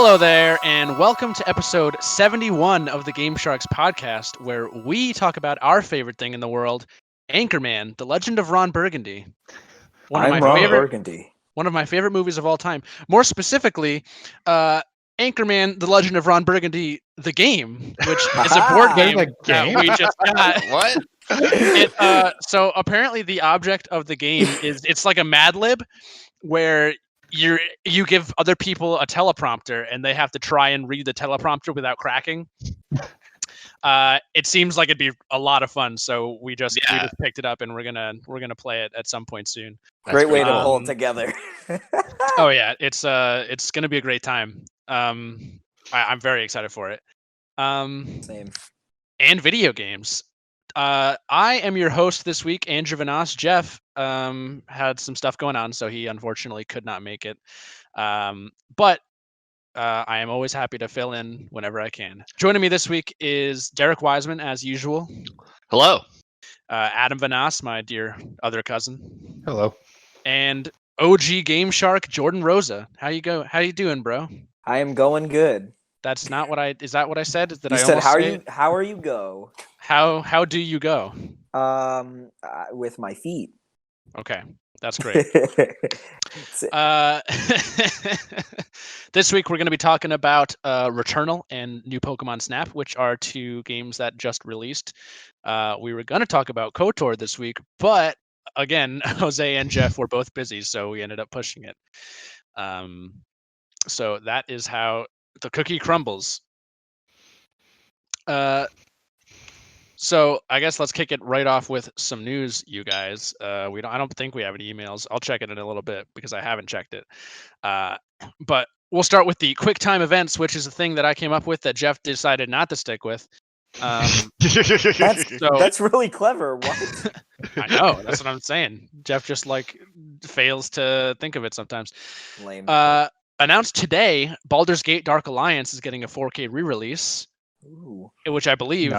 Hello there, and welcome to episode 71 of the Game Sharks podcast, where we talk about our favorite thing in the world, Anchorman: The Legend of Ron Burgundy. I'm Ron Burgundy. One of my favorite movies of all time. More specifically, Anchorman: The Legend of Ron Burgundy, the game, which is a board game that we just got. What? So apparently, the object of the game it's like a Mad Lib, where you give other people a teleprompter and they have to try and read the teleprompter without cracking. It seems like it'd be a lot of fun, so we just picked it up and we're gonna play it at some point soon. Great way to hold together. Oh yeah, it's gonna be a great time. I'm very excited for it. Same. And video games. I am your host this week, Andrew Vanas. Jeff had some stuff going on, so he unfortunately could not make it. But I am always happy to fill in whenever I can. Joining me this week is Derek Wiseman, as usual. Hello. Adam Vanas, my dear other cousin. Hello. And OG Game Shark, Jordan Rosa. How you doing, bro? I am going good. That's not what I. Is that what I said? You said how are you go? How do you go? With my feet. Okay, that's great. This week we're going to be talking about Returnal and New Pokemon Snap, which are two games that just released. We were going to talk about KOTOR this week, but again, Jose and Jeff were both busy, so we ended up pushing it. So that is how the cookie crumbles. So I guess let's kick it right off with some news, you guys. I don't think we have any emails. I'll check it in a little bit because I haven't checked it. But we'll start with the quick time events, which is a thing that I came up with that Jeff decided not to stick with. That's really clever. What? I know. That's what I'm saying. Jeff just fails to think of it sometimes. Lame. Announced today, Baldur's Gate Dark Alliance is getting a 4K re-release. Ooh. Which I believe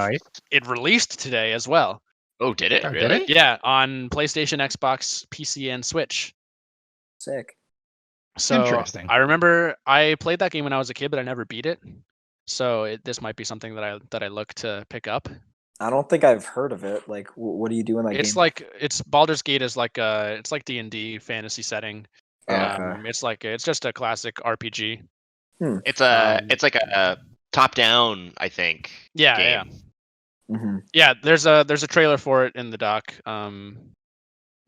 it released today as well. Oh, did it? Really? Did it? Yeah, on PlayStation, Xbox, PC, and Switch. Sick. So Interesting. I remember I played that game when I was a kid, but I never beat it. So this might be something that I look to pick up. I don't think I've heard of it. Like, what do you do in that game? It's Baldur's Gate is like D&D fantasy setting. Okay. It's just a classic RPG. It's like a top-down, I think. Yeah, game. yeah. Mm-hmm. Yeah, there's a trailer for it in the doc.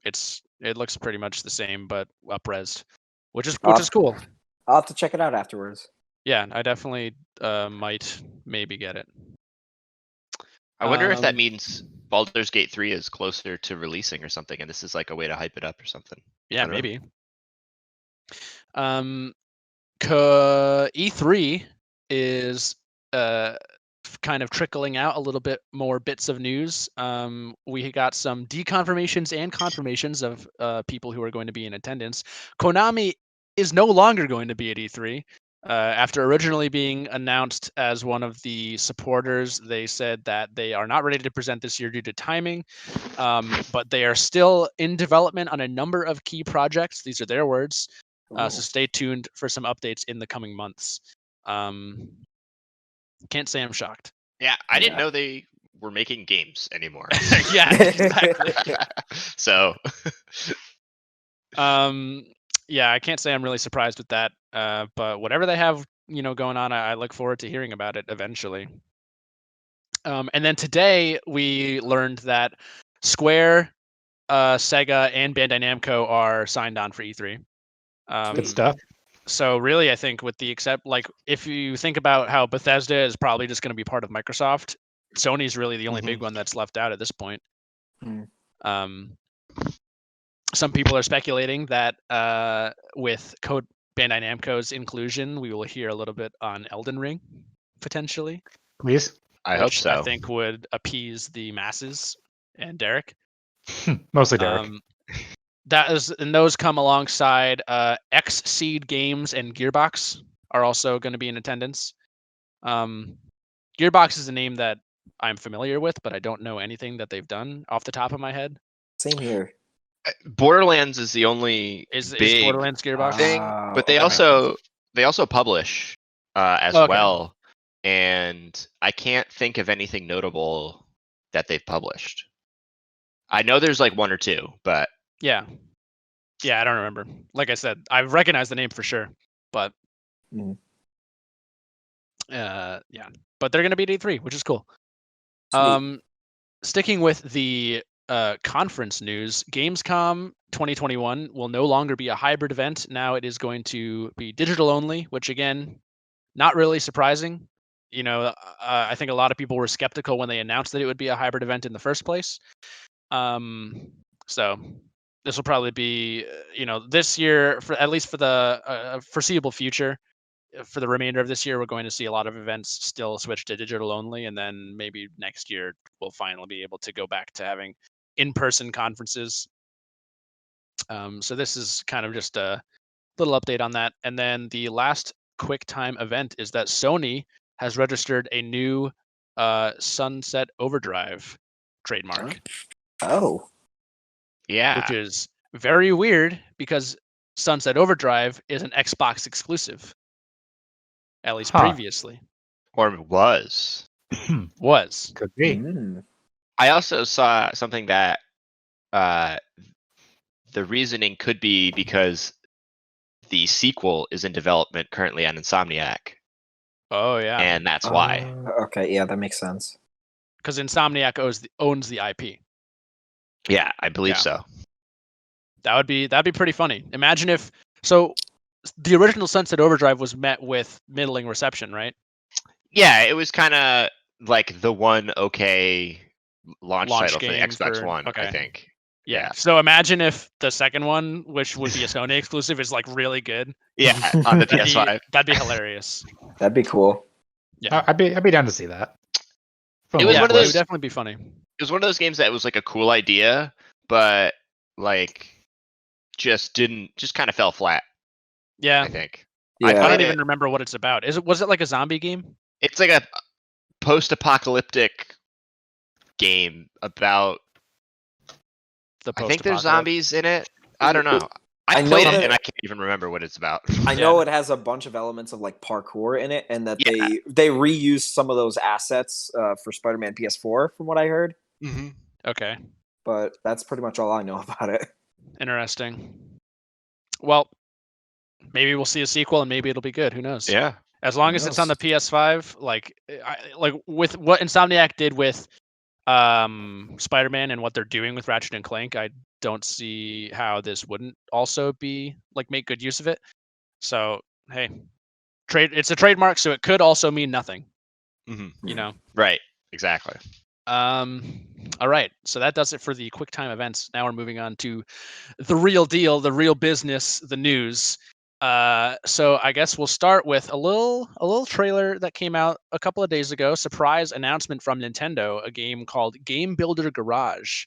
It looks pretty much the same, but up-resed, which is cool. I'll have to check it out afterwards. Yeah, I definitely might maybe get it. I wonder if that means Baldur's Gate 3 is closer to releasing or something, and this is like a way to hype it up or something. Yeah, maybe. E3 is kind of trickling out a little bit more bits of news. We got some deconfirmations and confirmations of people who are going to be in attendance. Konami is no longer going to be at E3. After originally being announced as one of the supporters, they said that they are not ready to present this year due to timing, but they are still in development on a number of key projects. These are their words. So stay tuned for some updates in the coming months. Can't say I'm shocked. Yeah, I didn't know they were making games anymore. Yeah, exactly. So, yeah, I can't say I'm really surprised with that. But whatever they have, going on, I look forward to hearing about it eventually. And then today we learned that Square, Sega, and Bandai Namco are signed on for E3. Good stuff. So really, I think if you think about how Bethesda is probably just going to be part of Microsoft, Sony's really the only big one that's left out at this point. Some people are speculating that with Bandai Namco's inclusion, we will hear a little bit on Elden Ring, potentially. Please. I hope so. I think would appease the masses and Derek. Mostly Derek. Those come alongside Xseed Games and Gearbox are also going to be in attendance. Gearbox is a name that I'm familiar with, but I don't know anything that they've done off the top of my head. Same here. Borderlands is the only is big Borderlands Gearbox thing, but they also publish as Okay. well, and I can't think of anything notable that they've published. I know there's like 1 or 2, but Yeah. Yeah, I don't remember. Like I said, I recognize the name for sure, but Mhm. yeah. But they're gonna be at E3, which is cool. Sweet. Sticking with the conference news, Gamescom 2021 will no longer be a hybrid event. Now it is going to be digital only, which again, not really surprising. You know, I think a lot of people were skeptical when they announced that it would be a hybrid event in the first place. So this will probably be, this year, for at least for the foreseeable future. For the remainder of this year, we're going to see a lot of events still switch to digital only, and then maybe next year we'll finally be able to go back to having in-person conferences. So this is kind of just a little update on that. And then the last quick time event is that Sony has registered a new Sunset Overdrive trademark, Oh. yeah. which is very weird because Sunset Overdrive is an Xbox exclusive, at least previously. Or was. Was. Could be. Mm. I also saw something that the reasoning could be because the sequel is in development currently on Insomniac, Oh yeah, and that's why. Okay, yeah, that makes sense. because Insomniac owns the IP. Yeah, I believe Yeah. so. That'd be pretty funny. Imagine if the original Sunset Overdrive was met with middling reception, right? Yeah, it was kind of like the one okay launch title for the game Xbox One, okay. I think. Yeah. Yeah. So imagine if the second one, which would be a Sony exclusive, is like really good. Yeah, on the That'd PS5. be hilarious. That'd be cool. Yeah. I'd be down to see that. It was Yeah, one of it would those. definitely be funny. It was one of those games that was like a cool idea, but like just kind of fell flat. Yeah. I think. Yeah. I don't played even remember what it's about. Was it like a zombie game? It's like a post-apocalyptic game about. I think there's zombies in it. I don't know. I know played it that- and I can't even remember what it's about. I know it has a bunch of elements of like parkour in it, and that Yeah. they reuse some of those assets for Spider-Man PS4, from what I heard. Mm-hmm. Okay. But that's pretty much all I know about it. Interesting. Well, maybe we'll see a sequel and maybe it'll be good. Who knows? Yeah. As long Who as it's on the knows? PS5, like with what Insomniac did with Spider-Man and what they're doing with Ratchet and Clank, I don't see how this wouldn't also be like make good use of it. So hey, it's a trademark, so it could also mean nothing. Mm-hmm. You know. Right. Exactly. All right. So that does it for the quick time events. Now we're moving on to the real deal, the real business, the news. So I guess we'll start with a little trailer that came out a couple of days ago. Surprise announcement from Nintendo, a game called Game Builder Garage.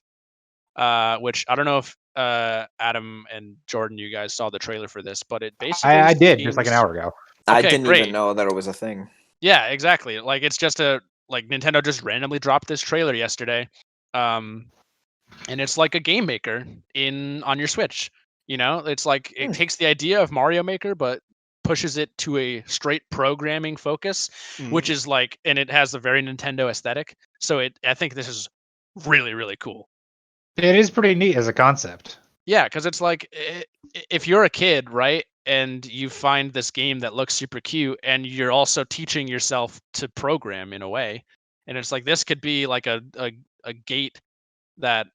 Which I don't know if Adam and Jordan, you guys saw the trailer for this, but it basically I did seems... just like an hour ago. I Okay, didn't great. even know that it was a thing. Yeah, exactly. Like it's just Nintendo just randomly dropped this trailer yesterday. And it's like a game maker on your Switch. You know, it's like it takes the idea of Mario Maker but pushes it to a straight programming focus, which is like, and it has a very Nintendo aesthetic. So I think this is really, really cool. It is pretty neat as a concept. Yeah, because it's like if you're a kid, right, and you find this game that looks super cute, and you're also teaching yourself to program in a way, and it's like this could be like a gate that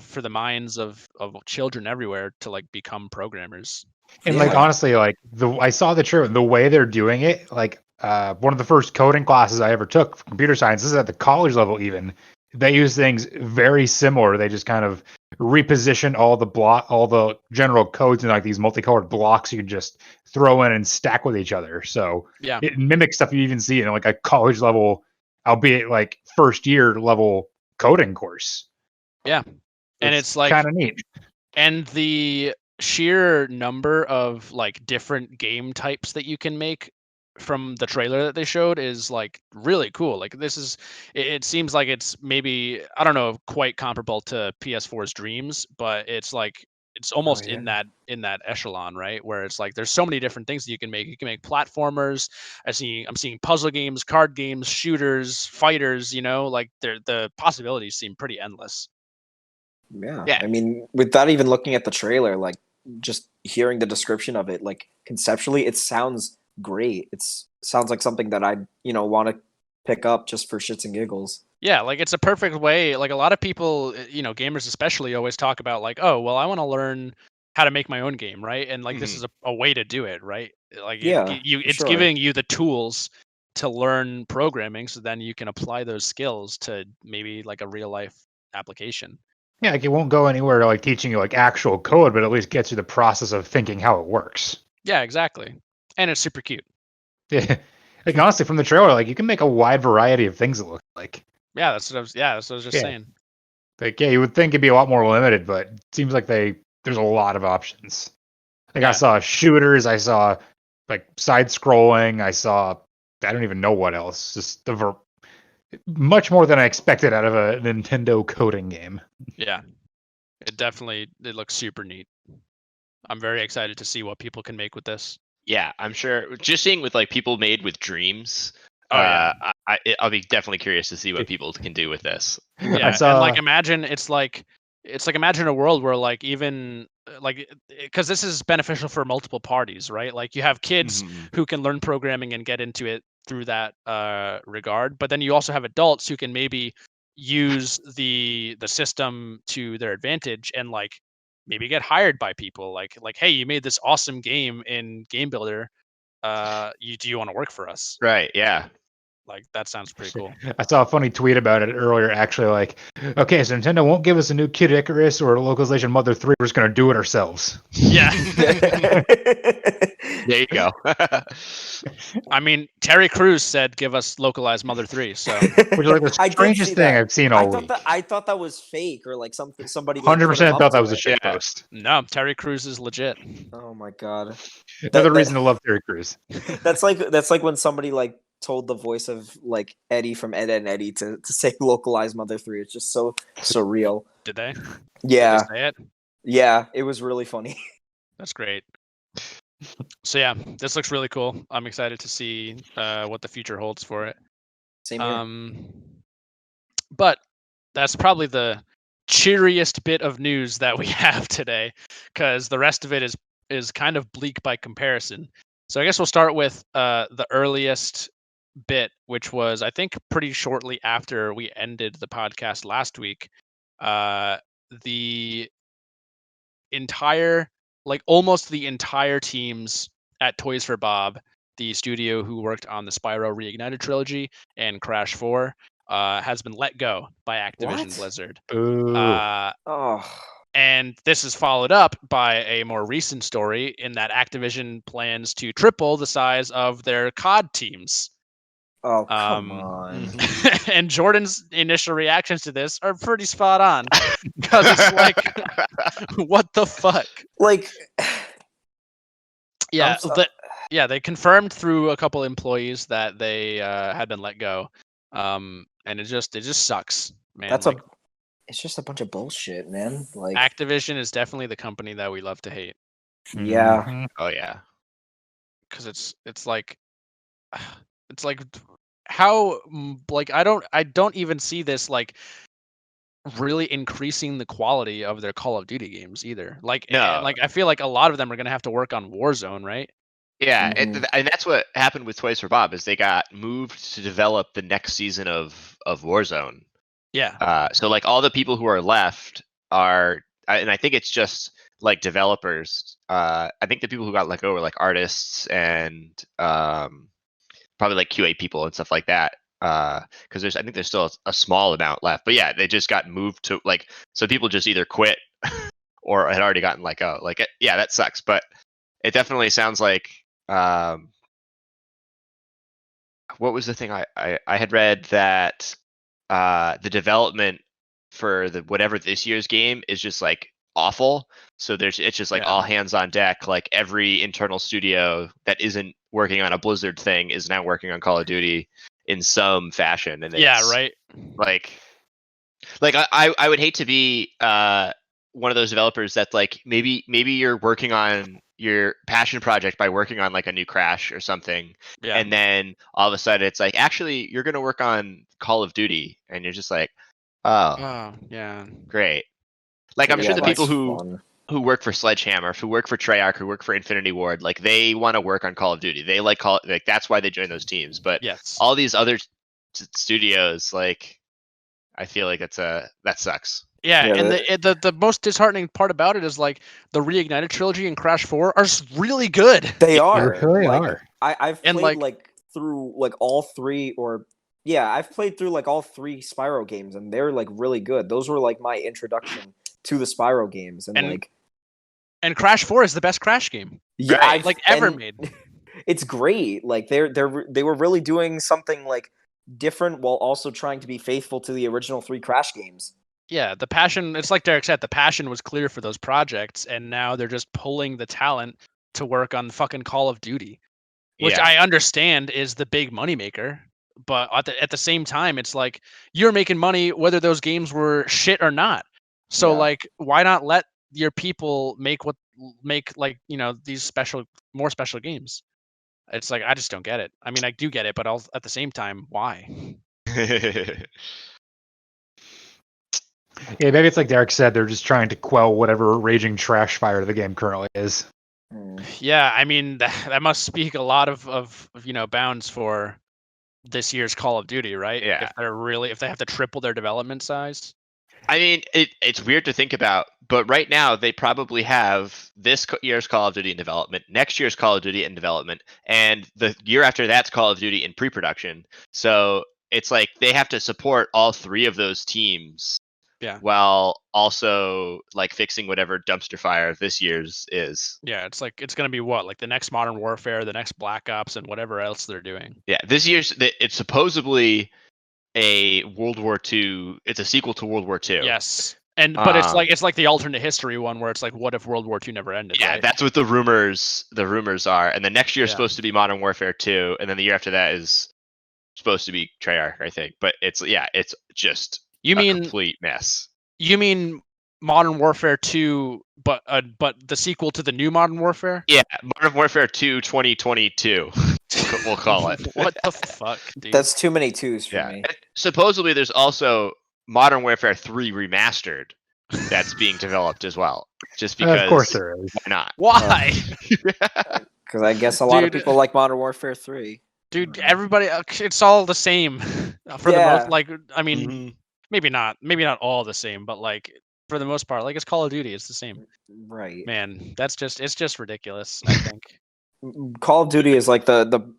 for the minds of children everywhere to like become programmers. And Yeah. like honestly, like I saw the trailer, the way they're doing it, like one of the first coding classes I ever took for computer science, this is at the college level even. They use things very similar. They just kind of reposition all the general codes in like these multicolored blocks you can just throw in and stack with each other. So Yeah. it mimics stuff you even see in like a college level, albeit like first year level coding course. Yeah. And it's like kind of neat. And the sheer number of like different game types that you can make from the trailer that they showed is like really cool. Like it seems like it's maybe, I don't know, quite comparable to PS4's Dreams, but it's like it's almost yeah. in that echelon, right? Where it's like there's so many different things that you can make. You can make platformers. I'm seeing puzzle games, card games, shooters, fighters. Like the possibilities seem pretty endless. Yeah. Yeah. I mean, without even looking at the trailer, like just hearing the description of it, like conceptually, it sounds great. Sounds like something that I'd want to pick up just for shits and giggles. Yeah, like it's a perfect way. Like a lot of people, gamers especially, always talk about like, oh, well, I want to learn how to make my own game, right? And like this is a way to do it, right? Like Yeah, for it's sure. giving you the tools to learn programming, so then you can apply those skills to maybe like a real life application. Yeah, like it won't go anywhere to like teaching you like actual code, but at least gets you the process of thinking how it works. Yeah, exactly. And it's super cute. Yeah. Like honestly, from the trailer, like you can make a wide variety of things it looks like. Yeah, that's what I was just saying. Like, yeah, you would think it'd be a lot more limited, but it seems like there's a lot of options. Like I saw shooters, I saw like side scrolling, I don't even know what else. Just much more than I expected out of a Nintendo coding game. Yeah. It looks super neat. I'm very excited to see what people can make with this. Yeah, I'm sure. Just seeing with like people made with dreams. Oh, yeah. I'll be definitely curious to see what people can do with this. Yeah, and like imagine imagine a world where like even like because this is beneficial for multiple parties, right? Like you have kids who can learn programming and get into it through that regard, but then you also have adults who can maybe use the system to their advantage and like maybe get hired by people like hey, you made this awesome game in Game Builder, do you want to work for us? Right, yeah. Like that sounds pretty cool. I saw a funny tweet about it earlier, actually. Like, okay, so Nintendo won't give us a new Kid Icarus or a localization Mother 3. We're just going to do it ourselves. Yeah. There you go. I mean, Terry Crews said, "Give us localized Mother 3." So, which is like the strangest thing I've seen all week. I thought that was fake or like something. Somebody 100% thought that was a shit post. No, Terry Crews is legit. Oh my god. Another reason to love Terry Crews. That's like when somebody like told the voice of like Eddie from Ed and Eddie to say localized Mother 3. It's just so surreal. Did they? Yeah. Did they say it? Yeah, it was really funny. That's great. So yeah, this looks really cool. I'm excited to see what the future holds for it. Same here. But that's probably the cheeriest bit of news that we have today, because the rest of it is kind of bleak by comparison. So I guess we'll start with the earliest bit, which was I think pretty shortly after we ended the podcast last week. The entire, like almost the entire teams at Toys for Bob, the studio who worked on the Spyro Reignited trilogy and Crash 4, has been let go by Activision Blizzard. And this is followed up by a more recent story in that Activision plans to triple the size of their COD teams. Oh, come on. And Jordan's initial reactions to this are pretty spot on, because it's like, what the fuck? Like, yeah, they confirmed through a couple employees that they had been let go, and it just sucks, man. It's just a bunch of bullshit, man. Like Activision is definitely the company that we love to hate. Yeah. Oh yeah. Because it's like how, like I don't even see this like really increasing the quality of their Call of Duty games either. Like, no. Like I feel like a lot of them are gonna have to work on Warzone, right? Yeah, and that's what happened with Toys for Bob, is they got moved to develop the next season of Warzone. Yeah. So like all the people who are left are, and I think it's just like developers. I think the people who got let go were like artists and probably like QA people and stuff like that. Because I think there's still a small amount left. But yeah, they just got moved to like, so people just either quit or had already gotten let go. Like, yeah, that sucks. But it definitely sounds like, what was the thing I had read that the development for the whatever this year's game is just like awful. So it's just like all hands on deck. Like every internal studio that isn't working on a Blizzard thing is now working on Call of Duty in some fashion. And right. Like I would hate to be one of those developers that's like maybe you're working on your passion project by working on like a new Crash or something, Yeah. and then all of a sudden it's like actually you're gonna work on Call of Duty, and you're just like, oh, Oh, yeah. great. Like I'm Yeah, sure the people that's who fun. work for Sledgehammer, who work for Treyarch, who work for Infinity Ward, like they want to work on Call of Duty. They like that's why they join those teams. But Yes. all these other studios, like I feel like that sucks. Yeah, Yeah, and the most disheartening part about it is like the Reignited trilogy and Crash 4 are really good. They They are. really like, are. I've And, played through like all three, or yeah, I've played through like all three Spyro games, and they're like really good. Those were like my introduction to the Spyro games, and And Crash 4 is the best Crash game yeah, Right. like ever and made. It's great. Like they were really doing something like different while also trying to be faithful to the original three Crash games. Yeah, the passion, it's like Derek said, the passion was clear for those projects, and now they're just pulling the talent to work on fucking Call of Duty, which Yeah. I understand is the big moneymaker. But at the same time, it's like you're making money whether those games were shit or not. So Yeah. like, why not let your people make like, these more special games? It's like I just don't get it. I mean, I do get it, but at the same time, why? Yeah, maybe it's like Derek said, they're just trying to quell whatever raging trash fire the game currently is. Yeah, I mean that must speak a lot of bounds for this year's Call of Duty, right? Yeah. If they have to triple their development size. I mean, it's weird to think about, but right now they probably have this year's Call of Duty in development, next year's Call of Duty in development, and the year after that's Call of Duty in pre-production. So it's like they have to support all three of those teams, Yeah. while also like fixing whatever dumpster fire this year's is. Yeah, it's like it's gonna be what, like the next Modern Warfare, the next Black Ops, and whatever else they're doing. Yeah, this year's it's supposedly a World War II. It's a sequel to World War II. Yes, but it's like the alternate history one where it's like, what if World War II never ended? Yeah, right? that's what the rumors are. And then next year is Yeah. supposed to be Modern Warfare 2, and then the year after that is supposed to be Treyarch, I think. But it's just a complete mess. You mean Modern Warfare 2, but the sequel to the new Modern Warfare? Yeah, Modern Warfare 2 2022. We'll call it. What the fuck, dude? That's too many twos for me. And supposedly there's also Modern Warfare 3 remastered that's being developed as well. Just because Of course there is. Why not? Why? Because I guess a lot of people like Modern Warfare 3. Dude, everybody, it's all the same for the most. Like, I mean, maybe not all the same, but like for the most part, like it's Call of Duty, it's the same. Right. Man, it's just ridiculous. I think Call of Duty is like the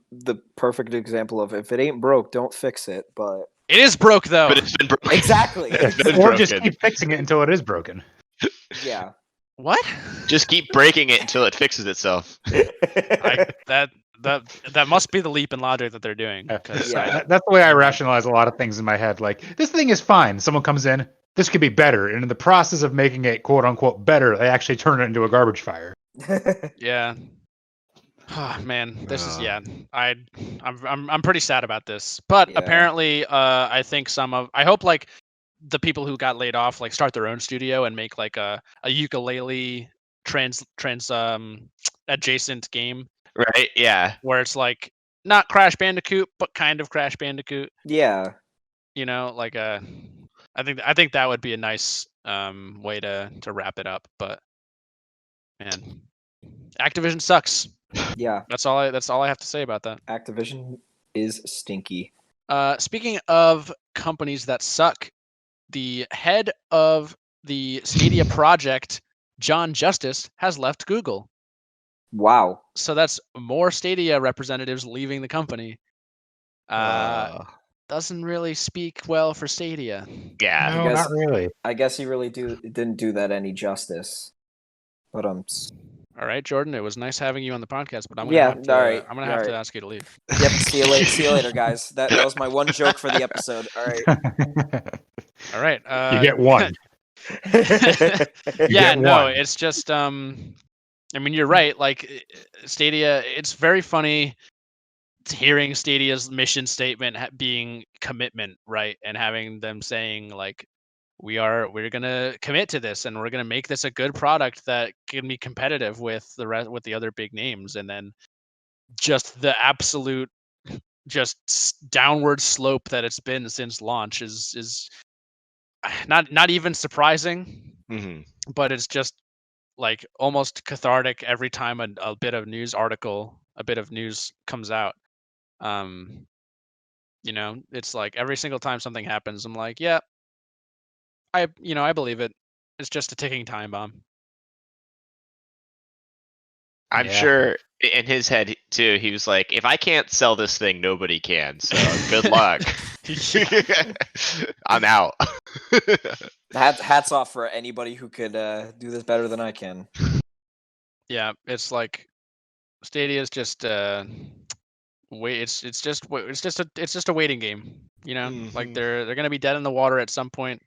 perfect example of if it ain't broke, don't fix it. But it is broke though. But it's been broken. exactly. Or just keep fixing it until it is broken. Yeah. What? Just keep breaking it until it fixes itself. That must be the leap in logic that they're doing. That's the way I rationalize a lot of things in my head. Like, this thing is fine. Someone comes in, this could be better. And in the process of making it quote unquote better, they actually turn it into a garbage fire. Yeah. Oh, man, this is I'm pretty sad about this. But apparently I think I hope like the people who got laid off like start their own studio and make like a ukulele trans adjacent game. Right? Yeah. Where it's like not Crash Bandicoot, but kind of Crash Bandicoot. Yeah. You know, like I think that would be a nice way to wrap it up. But man, Activision sucks. Yeah. That's all I have to say about that. Activision is stinky. Speaking of companies that suck, the head of the Stadia project, John Justice, has left Google. Wow. So that's more Stadia representatives leaving the company. Doesn't really speak well for Stadia. Yeah. No, not really. I guess he really didn't do that any justice. But all right, Jordan. It was nice having you on the podcast, but I'm gonna have to ask you to leave. Yep. See you later, guys. That was my one joke for the episode. All right. All right. You get one. Yeah. No, it's just I mean, you're right. Like Stadia, it's very funny hearing Stadia's mission statement being commitment, right, and having them saying like we're gonna commit to this, and we're gonna make this a good product that can be competitive with with the other big names. And then just the absolute downward slope that it's been since launch is not even surprising, Hmm. but it's just like almost cathartic every time a bit of news article, a bit of news comes out. um it's like every single time something happens, I'm like, yeah, I believe it. It's just a ticking time bomb. I'm Yeah. sure in his head too, he was like, if I can't sell this thing, nobody can. So good luck. I'm out. Hats off for anybody who could do this better than I can. Yeah, it's like Stadia is just wait. It's just a waiting game. Like Mhm. they're gonna be dead in the water at some point.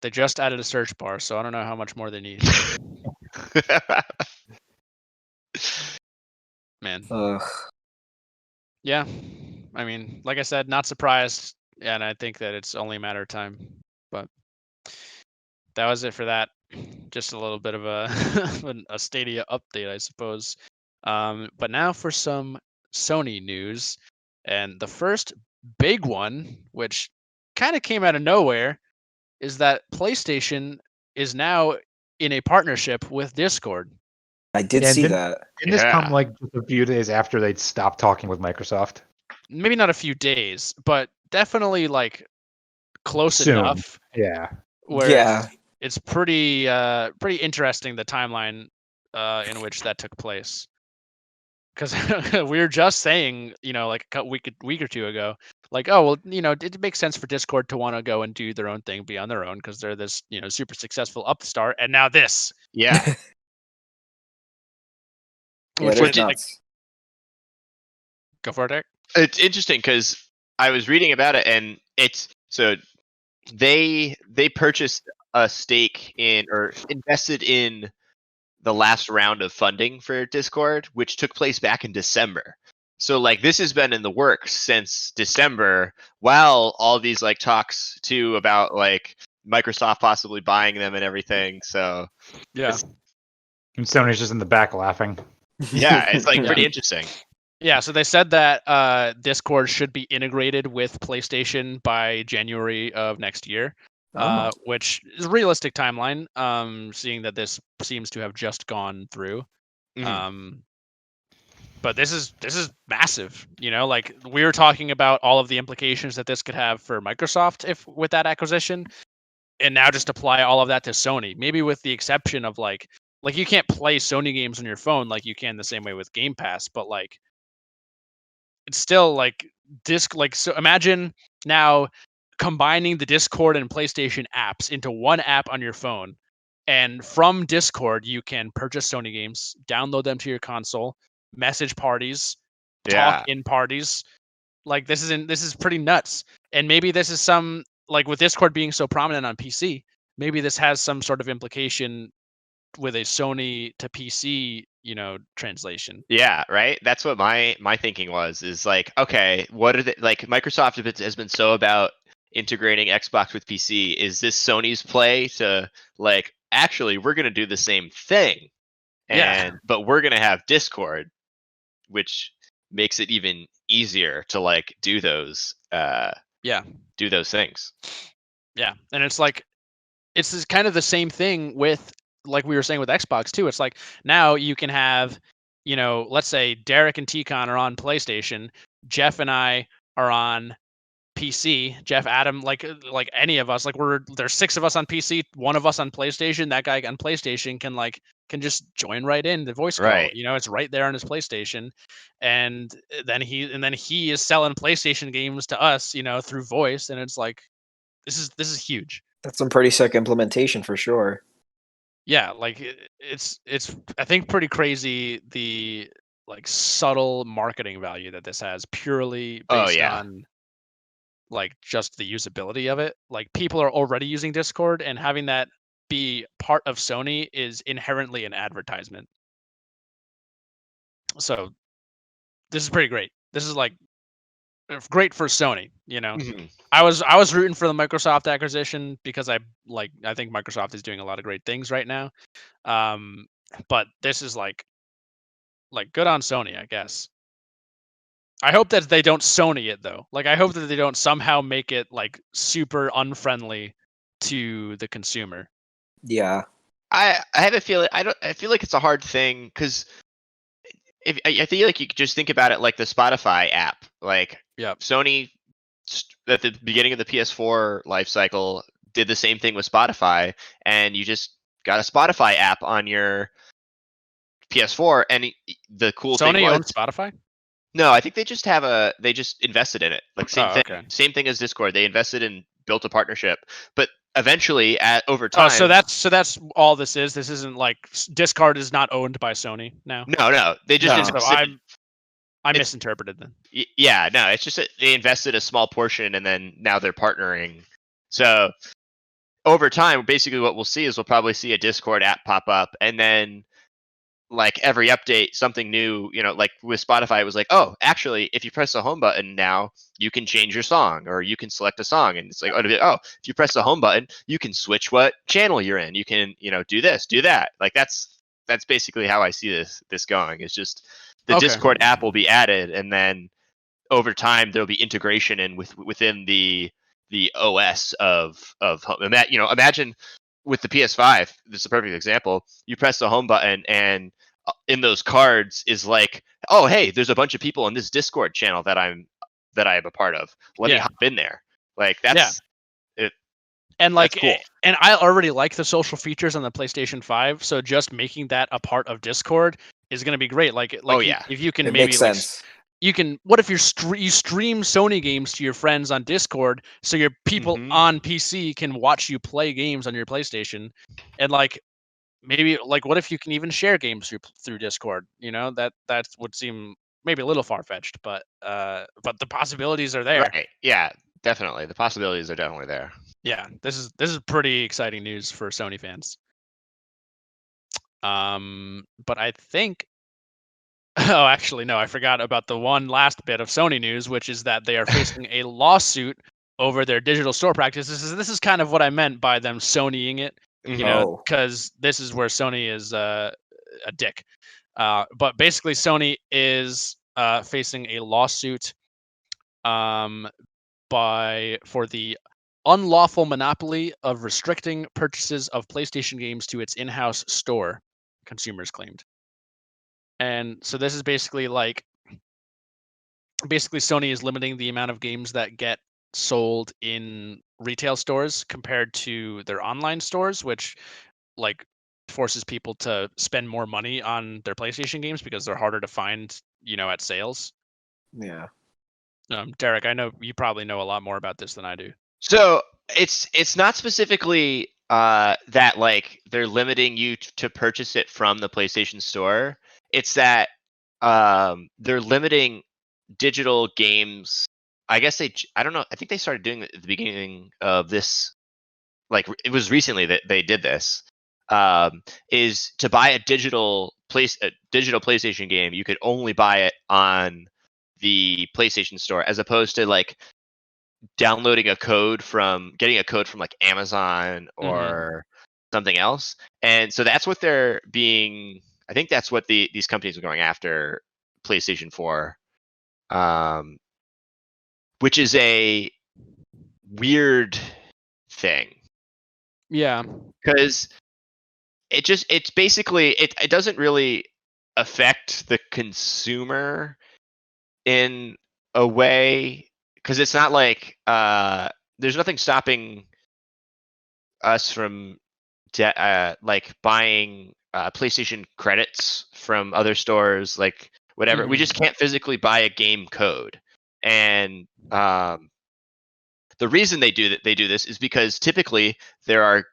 They just added a search bar, so I don't know how much more they need. Man, Ugh. yeah. I mean, like I said, not surprised, and I think that it's only a matter of time. But that was it for that. Just a little bit of a a Stadia update, I suppose. But now for some Sony news, and the first big one, which kind of came out of nowhere, is that PlayStation is now in a partnership with Discord. I did And see didn't, that. didn't this come Yeah. like just a few days after they'd stopped talking with Microsoft? Maybe not a few days, but definitely like close Soon. enough Yeah. where Yeah. it's pretty pretty interesting, the timeline in which that took place. Because we were just saying, like week or two ago, like, oh well, it makes sense for Discord to want to go and do their own thing, be on their own, because they're this super successful upstart, and now this, Yeah. Yeah, which it is is like, nuts. go for it, Eric. It's interesting because I was reading about it, and it's so they purchased a stake in or invested in the last round of funding for Discord, which took place back in December. So like this has been in the works since December, while all these like talks too about like Microsoft possibly buying them and everything. So Yeah, it's And Sony's just in the back laughing. yeah, it's like Yeah. pretty interesting. yeah. So they said that Discord should be integrated with PlayStation by January of next year. Oh. Which is a realistic timeline, seeing that this seems to have just gone through. Mhm. But this is massive. Like we were talking about all of the implications that this could have for Microsoft if with that acquisition, and now just apply all of that to Sony. Maybe with the exception of like you can't play Sony games on your phone like you can the same way with Game Pass, but like it's still like so imagine now combining the Discord and PlayStation apps into one app on your phone. And from Discord, you can purchase Sony games, download them to your console, message parties, talk Yeah. in parties. Like this is pretty nuts. And maybe this is some, like with Discord being so prominent on PC, maybe this has some sort of implication with a Sony to PC, translation. Yeah, right. That's what my thinking was. Is like, okay, what are they like? Microsoft has been so about integrating Xbox with PC. Is this Sony's play to like actually we're gonna do the same thing, Yeah. but we're gonna have Discord, which makes it even easier to like do those Yeah. things. Yeah. And it's like it's kind of the same thing with, like we were saying with Xbox too. It's like now you can have, let's say Derek and Tcon are on PlayStation, Jeff and I are on PC, Jeff, Adam, like any of us, like there's 6 of us on PC, 1 of us on PlayStation. That guy on PlayStation can just join right in the voice call. Right. It's right there on his PlayStation, and then he is selling PlayStation games to us, through voice, and it's like this is huge. That's some pretty sick implementation for sure. Yeah, like it's I think pretty crazy, the like subtle marketing value that this has, purely Oh based yeah. on like just the usability of it. Like people are already using Discord, and having that be part of Sony is inherently an advertisement. So this is pretty great. This is like great for Sony. You know, Mhm. I was rooting for the Microsoft acquisition because I think Microsoft is doing a lot of great things right now. But this is like good on Sony, I guess. I hope that they don't Sony it though. Like I hope that they don't somehow make it like super unfriendly to the consumer. Yeah. I have a feeling I feel like it's a hard thing because if I feel like you could just think about it like the Spotify app. Like Yep. Sony at the beginning of the PS4 life cycle did the same thing with Spotify, and you just got a Spotify app on your PS4. And the cool thing Sony was, owns Spotify? no, I think they just invested in it. Like Oh, okay. same thing as Discord. They invested and built a partnership, but eventually, over Oh, so time, that's all this is. This isn't like Discord is not owned by Sony now. no, they just No. So invested. I It's- misinterpreted then. Yeah, no, it's just that they invested a small portion and then now they're partnering. So over time, basically what we'll see is we'll probably see a Discord app pop up, and then like every update, something new. Like with Spotify, it was like, oh, actually, if you press the home button now, you can change your song or you can select a song, and it's like, oh, if you press the home button, you can switch what channel you're in. You can, do this, do that. Like that's basically how I see this going. It's just the Okay. Discord app will be added, and then over time there'll be integration within the OS of home. And that, imagine with the PS5, this is a perfect example. You press the home button, and in those cards is like, oh, hey, there's a bunch of people in this Discord channel that I am a part of. Let me Yeah. hop in there. Like that's it. And That's like, cool. and I already like the social features on the PlayStation 5, so just making that a part of Discord is going to be great. Like Oh, yeah. if you can It maybe makes like sense. you can, what if you stream Sony games to your friends on Discord so your people Mhm. on PC can watch you play games on your PlayStation, and like maybe like what if you can even share games through Discord? That would seem maybe a little far fetched, but the possibilities are there. Right. Yeah, definitely. The possibilities are definitely there. Yeah, this is pretty exciting news for Sony fans. But I think oh, actually no, I forgot about the one last bit of Sony news, which is that they are facing a lawsuit over their digital store practices. This is kind of what I meant by them Sonying it, Mhm. Oh. because this is where Sony is a dick. But basically, Sony is facing a lawsuit for the unlawful monopoly of restricting purchases of PlayStation games to its in-house store, consumers claimed. And so this is basically Sony is limiting the amount of games that get sold in retail stores compared to their online stores, which like forces people to spend more money on their PlayStation games because they're harder to find, at sales. Yeah. Derek, I know you probably know a lot more about this than I do. So it's not specifically that like they're limiting you to purchase it from the PlayStation Store. It's that they're limiting digital games. I guess I don't know. I think they started doing it at the beginning of this. Like it was recently that they did this. Is to buy a digital PlayStation game, you could only buy it on the PlayStation Store, as opposed to like getting a code from like Amazon or something else. And so that's what they're being. I think that's what these companies are going after PlayStation for, which is a weird thing Yeah. because it's basically it doesn't really affect the consumer in a way, because it's not like there's nothing stopping us from like buying PlayStation credits from other stores, like whatever. We just can't physically buy a game code. And the reason they do this is because typically there are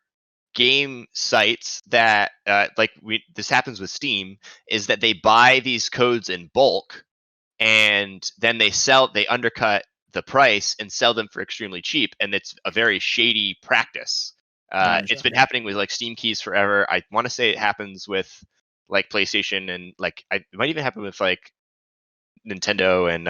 game sites that this happens with Steam, is that they buy these codes in bulk, and then they undercut the price and sell them for extremely cheap, and it's a very shady practice. It's been happening with like Steam keys forever. I want to say it happens with like PlayStation, and like it might even happen with like Nintendo and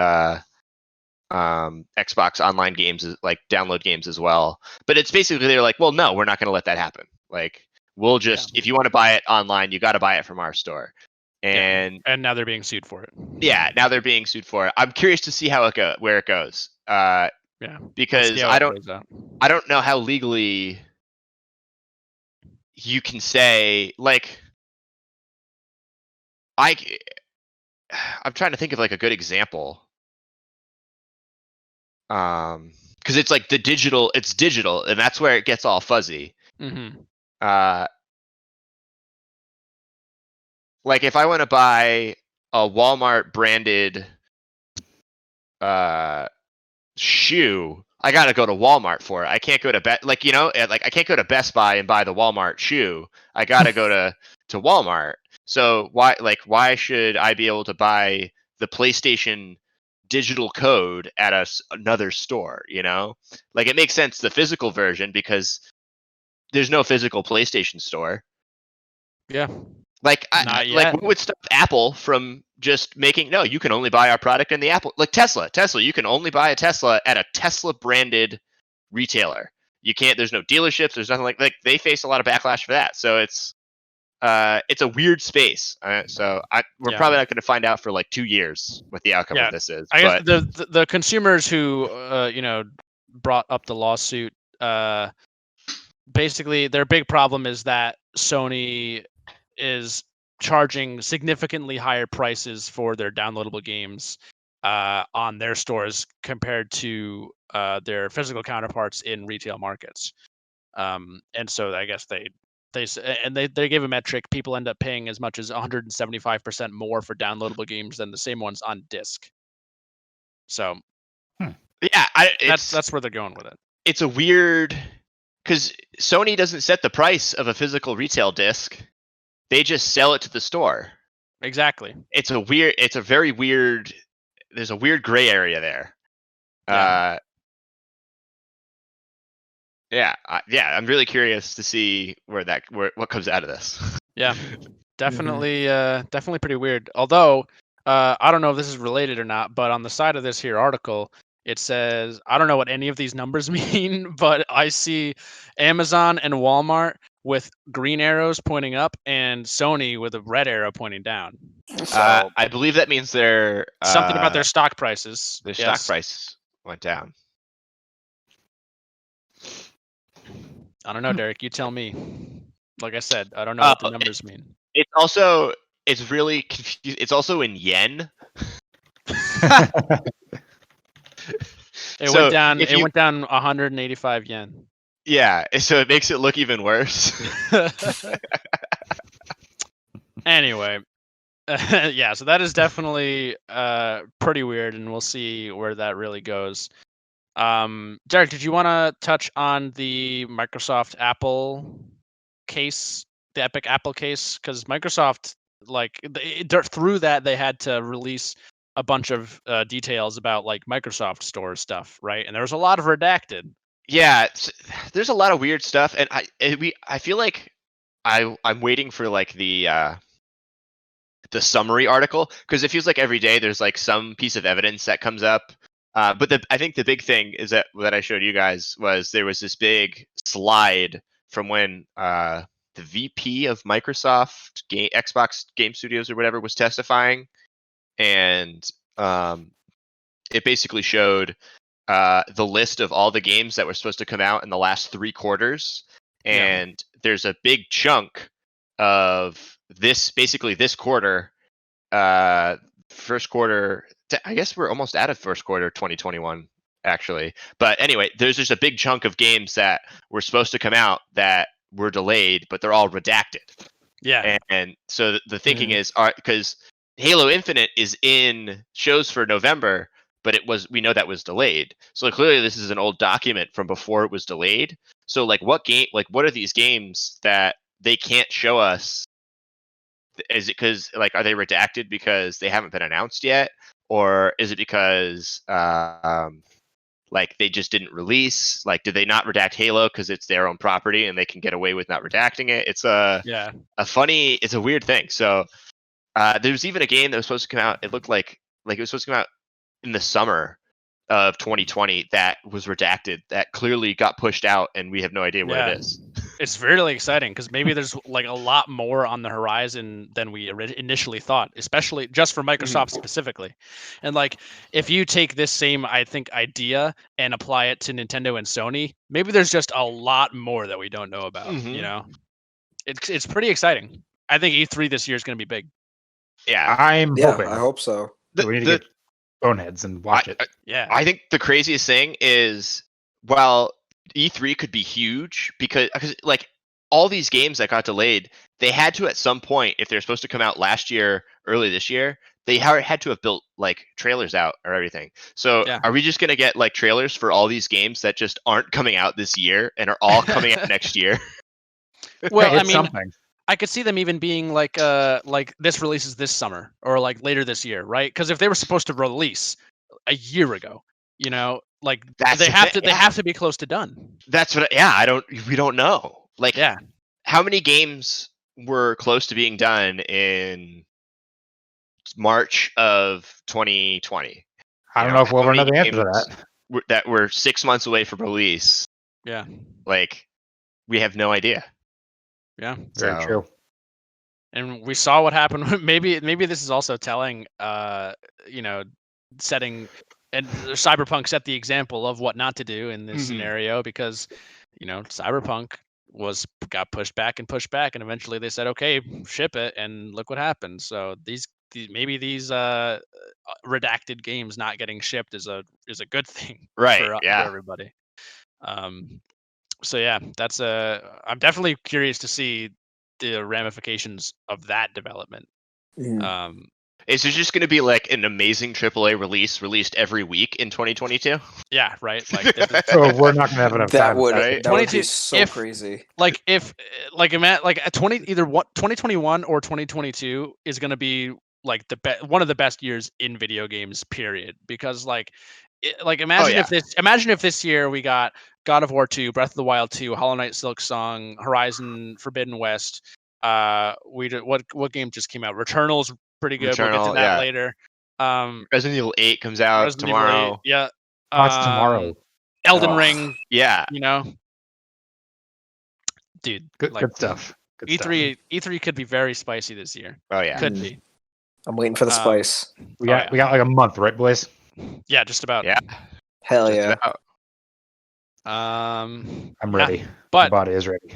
Xbox online games, like download games as well. But it's basically they're like, well, no, we're not going to let that happen. Like, we'll just if you want to buy it online, you got to buy it from our store. And now they're being sued for it. Yeah, now they're being sued for it. I'm curious to see where it goes. Because I don't know how legally you can say like I'm trying to think of like a good example. Because it's like it's digital, and that's where it gets all fuzzy. Mm-hmm. Like if I want to buy a Walmart branded shoe, I gotta go to Walmart for it. I can't go to I can't go to Best Buy and buy the Walmart shoe. I gotta go to Walmart. So why should I be able to buy the PlayStation digital code at another store? You know, like it makes sense the physical version because there's no physical PlayStation store. Yeah. Like what would stop Apple from just making you can only buy our product in the Apple, like Tesla, you can only buy a Tesla at a Tesla branded retailer. You can't, there's no dealerships, there's nothing like they face a lot of backlash for that. So it's a weird space. We're probably not going to find out for like 2 years what the outcome of this is. I guess the consumers who brought up the lawsuit, basically their big problem is that Sony is charging significantly higher prices for their downloadable games on their stores compared to their physical counterparts in retail markets. And so I guess they give a metric. People end up paying as much as 175% more for downloadable games than the same ones on disc. So yeah, that's where they're going with it. It's a weird, because Sony doesn't set the price of a physical retail disc. They just sell it to the store. Exactly. It's a very weird, there's a weird gray area there. I'm really curious to see what comes out of this. Yeah, definitely, definitely pretty weird. Although, I don't know if this is related or not, but on the side of this here article, it says, I don't know what any of these numbers mean, but I see Amazon and Walmart with green arrows pointing up and Sony with a red arrow pointing down. So I believe that means they're something about their stock prices. Their stock price went down. I don't know, Derek. You tell me. Like I said, I don't know what the numbers mean. It's really confused. It's also in yen. It went down. It went down 185 yen. Yeah, so it makes it look even worse. Anyway, yeah. So that is definitely pretty weird, and we'll see where that really goes. Derek, did you want to touch on the Microsoft Apple case, the Epic Apple case? Because Microsoft, through that, they had to release a bunch of details about like Microsoft Store stuff, right? And there was a lot of redacted. Yeah, there's a lot of weird stuff, and I feel like I'm waiting for like the summary article, because it feels like every day there's like some piece of evidence that comes up. But I think the big thing is that I showed you guys was there was this big slide from when the VP of Microsoft Xbox Game Studios or whatever was testifying, and it basically showed the list of all the games that were supposed to come out in the last 3 quarters, and there's a big chunk of this quarter, first quarter. I guess we're almost out of first quarter 2021 actually, but anyway, there's just a big chunk of games that were supposed to come out that were delayed, but they're all redacted. Yeah, and so the thinking is, because Halo Infinite is in shows for November, but we know that was delayed. So clearly this is an old document from before it was delayed. So what are these games that they can't show us? Is it because are they redacted because they haven't been announced yet, or is it because they just didn't release? Did they not redact Halo because it's their own property and they can get away with not redacting it? It's it's a weird thing. So there's even a game that was supposed to come out. It looked like it was supposed to come out in the summer, of 2020 that was redacted that clearly got pushed out, and we have no idea what it is. It's really exciting because maybe there's like a lot more on the horizon than we initially thought, especially just for Microsoft specifically. And like, if you take this same, I think, idea and apply it to Nintendo and Sony, maybe there's just a lot more that we don't know about. You know, it's pretty exciting. I think E3 this year is going to be big. Yeah, I'm hoping. I hope so. So we need to get boneheads and watch it. I think the craziest thing is, while E3 could be huge because like all these games that got delayed, they had to at some point, if they're supposed to come out last year, early this year, they had to have built like trailers out or everything. So are we just gonna get like trailers for all these games that just aren't coming out this year and are all coming out next year? Well, I mean, something. I could see them even being like this releases this summer or like later this year, right? Because if they were supposed to release a year ago, you know, like they have to be close to done. That's what. We don't know. Like, how many games were close to being done in March of 2020? I don't know if we'll ever know the answer to that. That were 6 months away from release. Yeah. Like, we have no idea. Yeah. Very true. And we saw what happened. Maybe this is also telling, setting, and Cyberpunk set the example of what not to do in this scenario, because, Cyberpunk got pushed back, and eventually they said, okay, ship it, and look what happened. So these redacted games not getting shipped is a good thing, right? For everybody. So yeah, I'm definitely curious to see the ramifications of that development. Is there just going to be like an amazing AAA released every week in 2022? Yeah, right. Like, so we're not going to have enough time. That would be so crazy. Like, if like 2021 or 2022 is going to be like one of the best years in video games, period. Because imagine if this year we got God of War 2, Breath of the Wild 2, Hollow Knight Silk Song, Horizon Forbidden West. What game just came out? Returnal's pretty good. We'll get to that later. Resident Evil 8 comes out tomorrow. Yeah. That's tomorrow. Elden Ring. Yeah. Dude, good stuff. Good E3 could be very spicy this year. Oh yeah. Could be. I'm waiting for the spice. We got like a month, right, boys? Yeah, just about. Yeah. Hell just yeah. About. I'm ready. But my body is ready.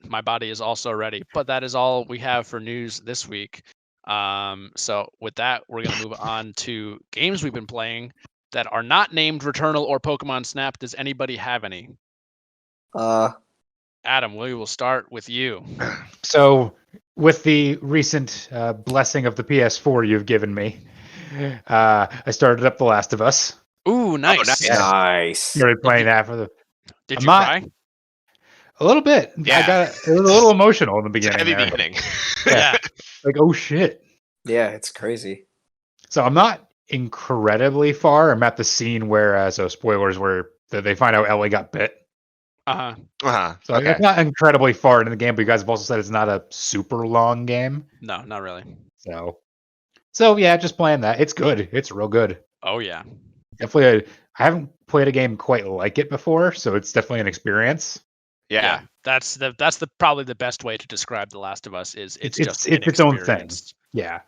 My body is also ready. But that is all we have for news this week. So with that, we're gonna move on to games we've been playing that are not named Returnal or Pokemon Snap. Does anybody have any? Adam, we will start with you. So, with the recent blessing of the PS4 you've given me, I started up The Last of Us. Ooh, nice. Oh, nice. Nice. Started playing that for the. Did you cry? A little bit. Yeah. It was a little emotional in the beginning. Heavy beginning. Yeah. Like, oh shit. Yeah, it's crazy. So I'm not incredibly far. I'm at the scene where, so spoilers, where they find out Ellie got bit. Uh-huh. So it's not incredibly far into the game, but you guys have also said it's not a super long game. No, not really. So yeah, just playing that. It's good. It's real good. Oh yeah. Definitely. I haven't played a game quite like it before, so it's definitely an experience. Yeah. That's probably the best way to describe The Last of Us is it's its own thing. Yeah.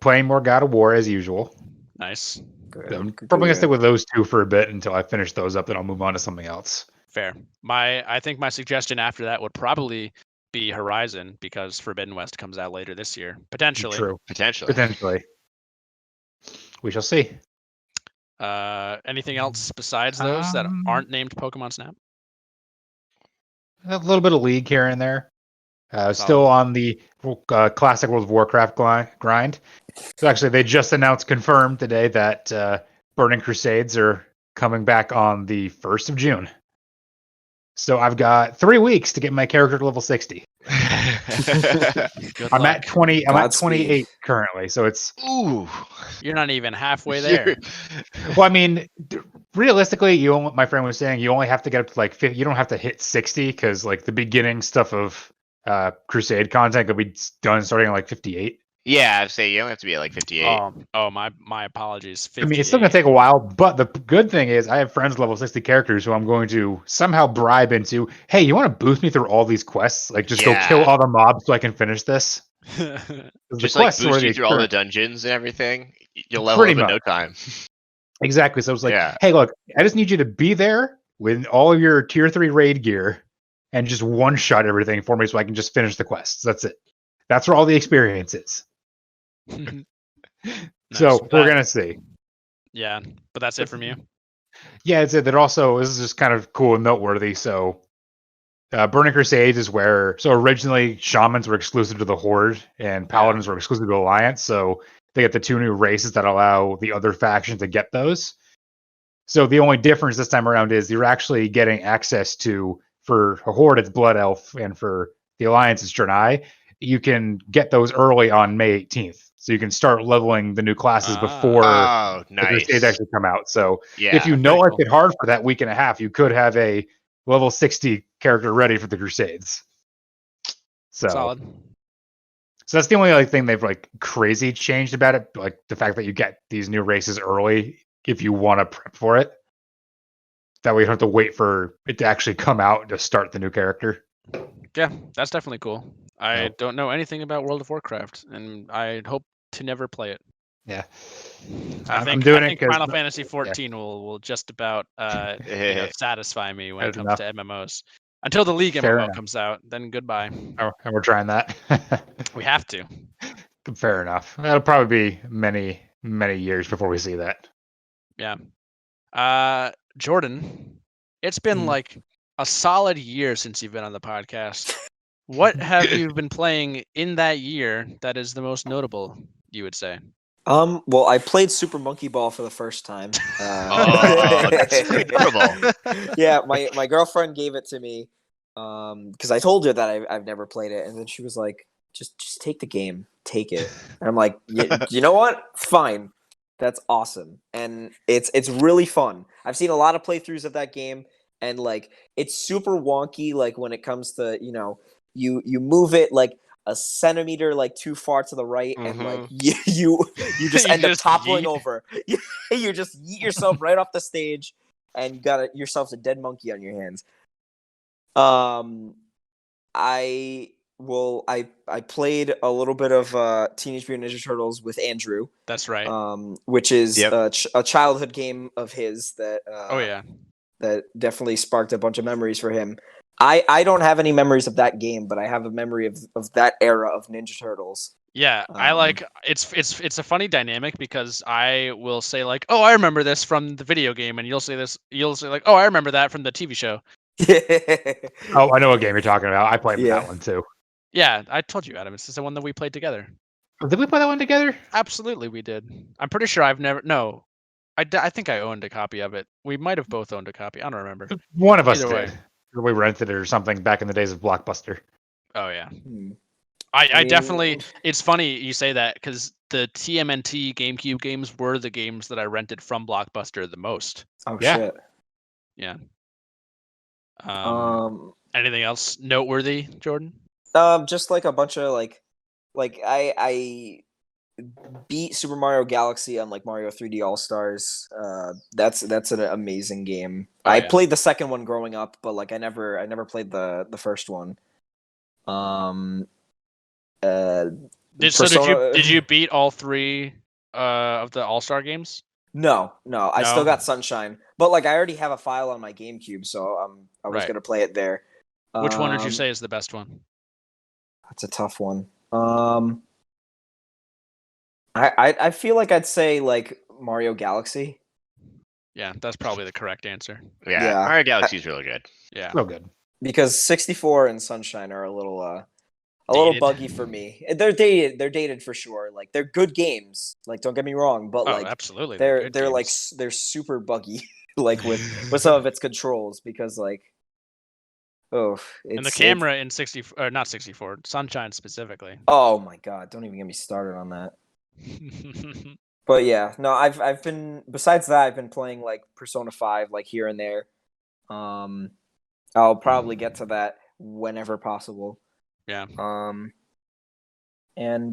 Playing more God of War as usual. Nice. Good. I'm probably gonna stick with those two for a bit until I finish those up, then I'll move on to something else. Fair. I think my suggestion after that would probably be Horizon, because Forbidden West comes out later this year. Potentially. True. Potentially. We shall see. Anything else besides those that aren't named Pokemon Snap? A little bit of League here and there. Still on the classic World of Warcraft grind. So actually, they just confirmed today that Burning Crusades are coming back on the 1st of June. So I've got 3 weeks to get my character to level 60. I'm at 20. I'm at 28 currently. So it's you're not even halfway there. Well, I mean, realistically, my friend was saying you only have to get up to like 50. You don't have to hit 60 because like the beginning stuff of Crusade content could be done starting at like 58. Yeah, I'd say you don't have to be at like 58. My apologies. I mean, it's still gonna 58. take a while, but the good thing is I have friends level 60 characters who I'm going to somehow bribe into, hey, you want to boost me through all these quests? Like, just go kill Yeah. all the mobs so I can finish this. 'Cause the Just like quests were boost the you through all the experience. dungeons and everything. You'll level Pretty up in much. no time. Exactly. So it's like, Yeah. hey, look, I just need you to be there with all of your tier 3 raid gear and just one shot everything for me so I can just finish the quests. That's it. That's where all the experience is. So Nice. we're gonna see. Yeah, but that's it from you. Yeah, it's it. That also this is just kind of cool and noteworthy. So Burning Crusades is where originally shamans were exclusive to the Horde and paladins were exclusive to Alliance. So they get the 2 new races that allow the other faction to get those. So the only difference this time around is you're actually getting access to, for a Horde it's Blood Elf and for the Alliance it's Draenei. You can get those early on May 18th. So you can start leveling the new classes before Oh, the Crusades nice. actually come out. So if Yeah. you know pretty life cool. get hard for that week and a half, you could have a level 60 character ready for the Crusades. Solid. So that's the only thing they've crazy changed about it, like the fact that you get these new races early if you want to prep for it. That way you don't have to wait for it to actually come out to start the new character. Yeah, that's definitely cool. I Nope. don't know anything about World of Warcraft, and I hope to never play it. Yeah, I I'm doing it think because Final Fantasy 14 will just about satisfy me when it That's comes enough. to MMOs. Until the League Fair MMO enough. comes out, then goodbye. Oh, and we're trying that. We have to. Fair enough. That'll probably be many, many years before we see that. Yeah. Jordan, it's been Hmm. like a solid year since you've been on the podcast. What have you been playing in that year that is the most notable, you would say? Well, I played Super Monkey Ball for the first time. Oh, that's notable. Yeah, my girlfriend gave it to me, because I told her that I've never played it, and then she was like, "Just take the game, take it." And I'm like, you know what? Fine, that's awesome, and it's really fun. I've seen a lot of playthroughs of that game, and it's super wonky. Like when it comes to you move it like a centimeter too far to the right, and Mhm. you just You end up just toppling yeet. over. You just yeet yourself right off the stage, and you got yourself a dead monkey on your hands. I I played a little bit of Teenage Mutant Ninja Turtles with Andrew, That's right. which is Yep. a childhood game of his that Oh yeah. that definitely sparked a bunch of memories for him. I don't have any memories of that game, but I have a memory of that era of Ninja Turtles. Yeah, I like it's a funny dynamic because I will say like, "Oh, I remember this from the video game," and you'll say like, "Oh, I remember that from the TV show." Oh, I know what game you're talking about. I played Yeah. that one too. Yeah, I told you, Adam. It's the one that we played together. Did we play that one together? Absolutely, we did. I'm pretty sure I've never. No, I think I owned a copy of it. We might have both owned a copy. I don't remember. One of us Either way. did. We rented it or something back in the days of Blockbuster. Oh yeah. Hmm. I mean- definitely. It's funny you say that because the TMNT GameCube games were the games that I rented from Blockbuster the most. Oh Yeah. shit. Yeah. Anything else noteworthy, Jordan? Just like a bunch of I beat Super Mario Galaxy on Mario 3D All Stars. That's an amazing game. Oh, I yeah. played the second one growing up, but I never played the first one. Did you beat all three of the All Star games? No. I still No? got Sunshine, but I already have a file on my GameCube, so I was Right. gonna play it there. Which one would you Um, say is the best one? That's a tough one. I feel like I'd say Mario Galaxy. Yeah, that's probably the correct answer. Yeah. Yeah. Mario Galaxy's really good. Yeah. Real good. Because 64 and Sunshine are a little Dated. buggy for me. They're dated. They're dated for sure. They're good games. Don't get me wrong, but Oh, absolutely. they're good they're games. they're super buggy. With some of its controls because And the camera in 60 or not 64, Sunshine specifically. Oh my god! Don't even get me started on that. But yeah, no, I've been besides that I've been playing Persona 5 here and there. I'll probably get to that whenever possible. Yeah. And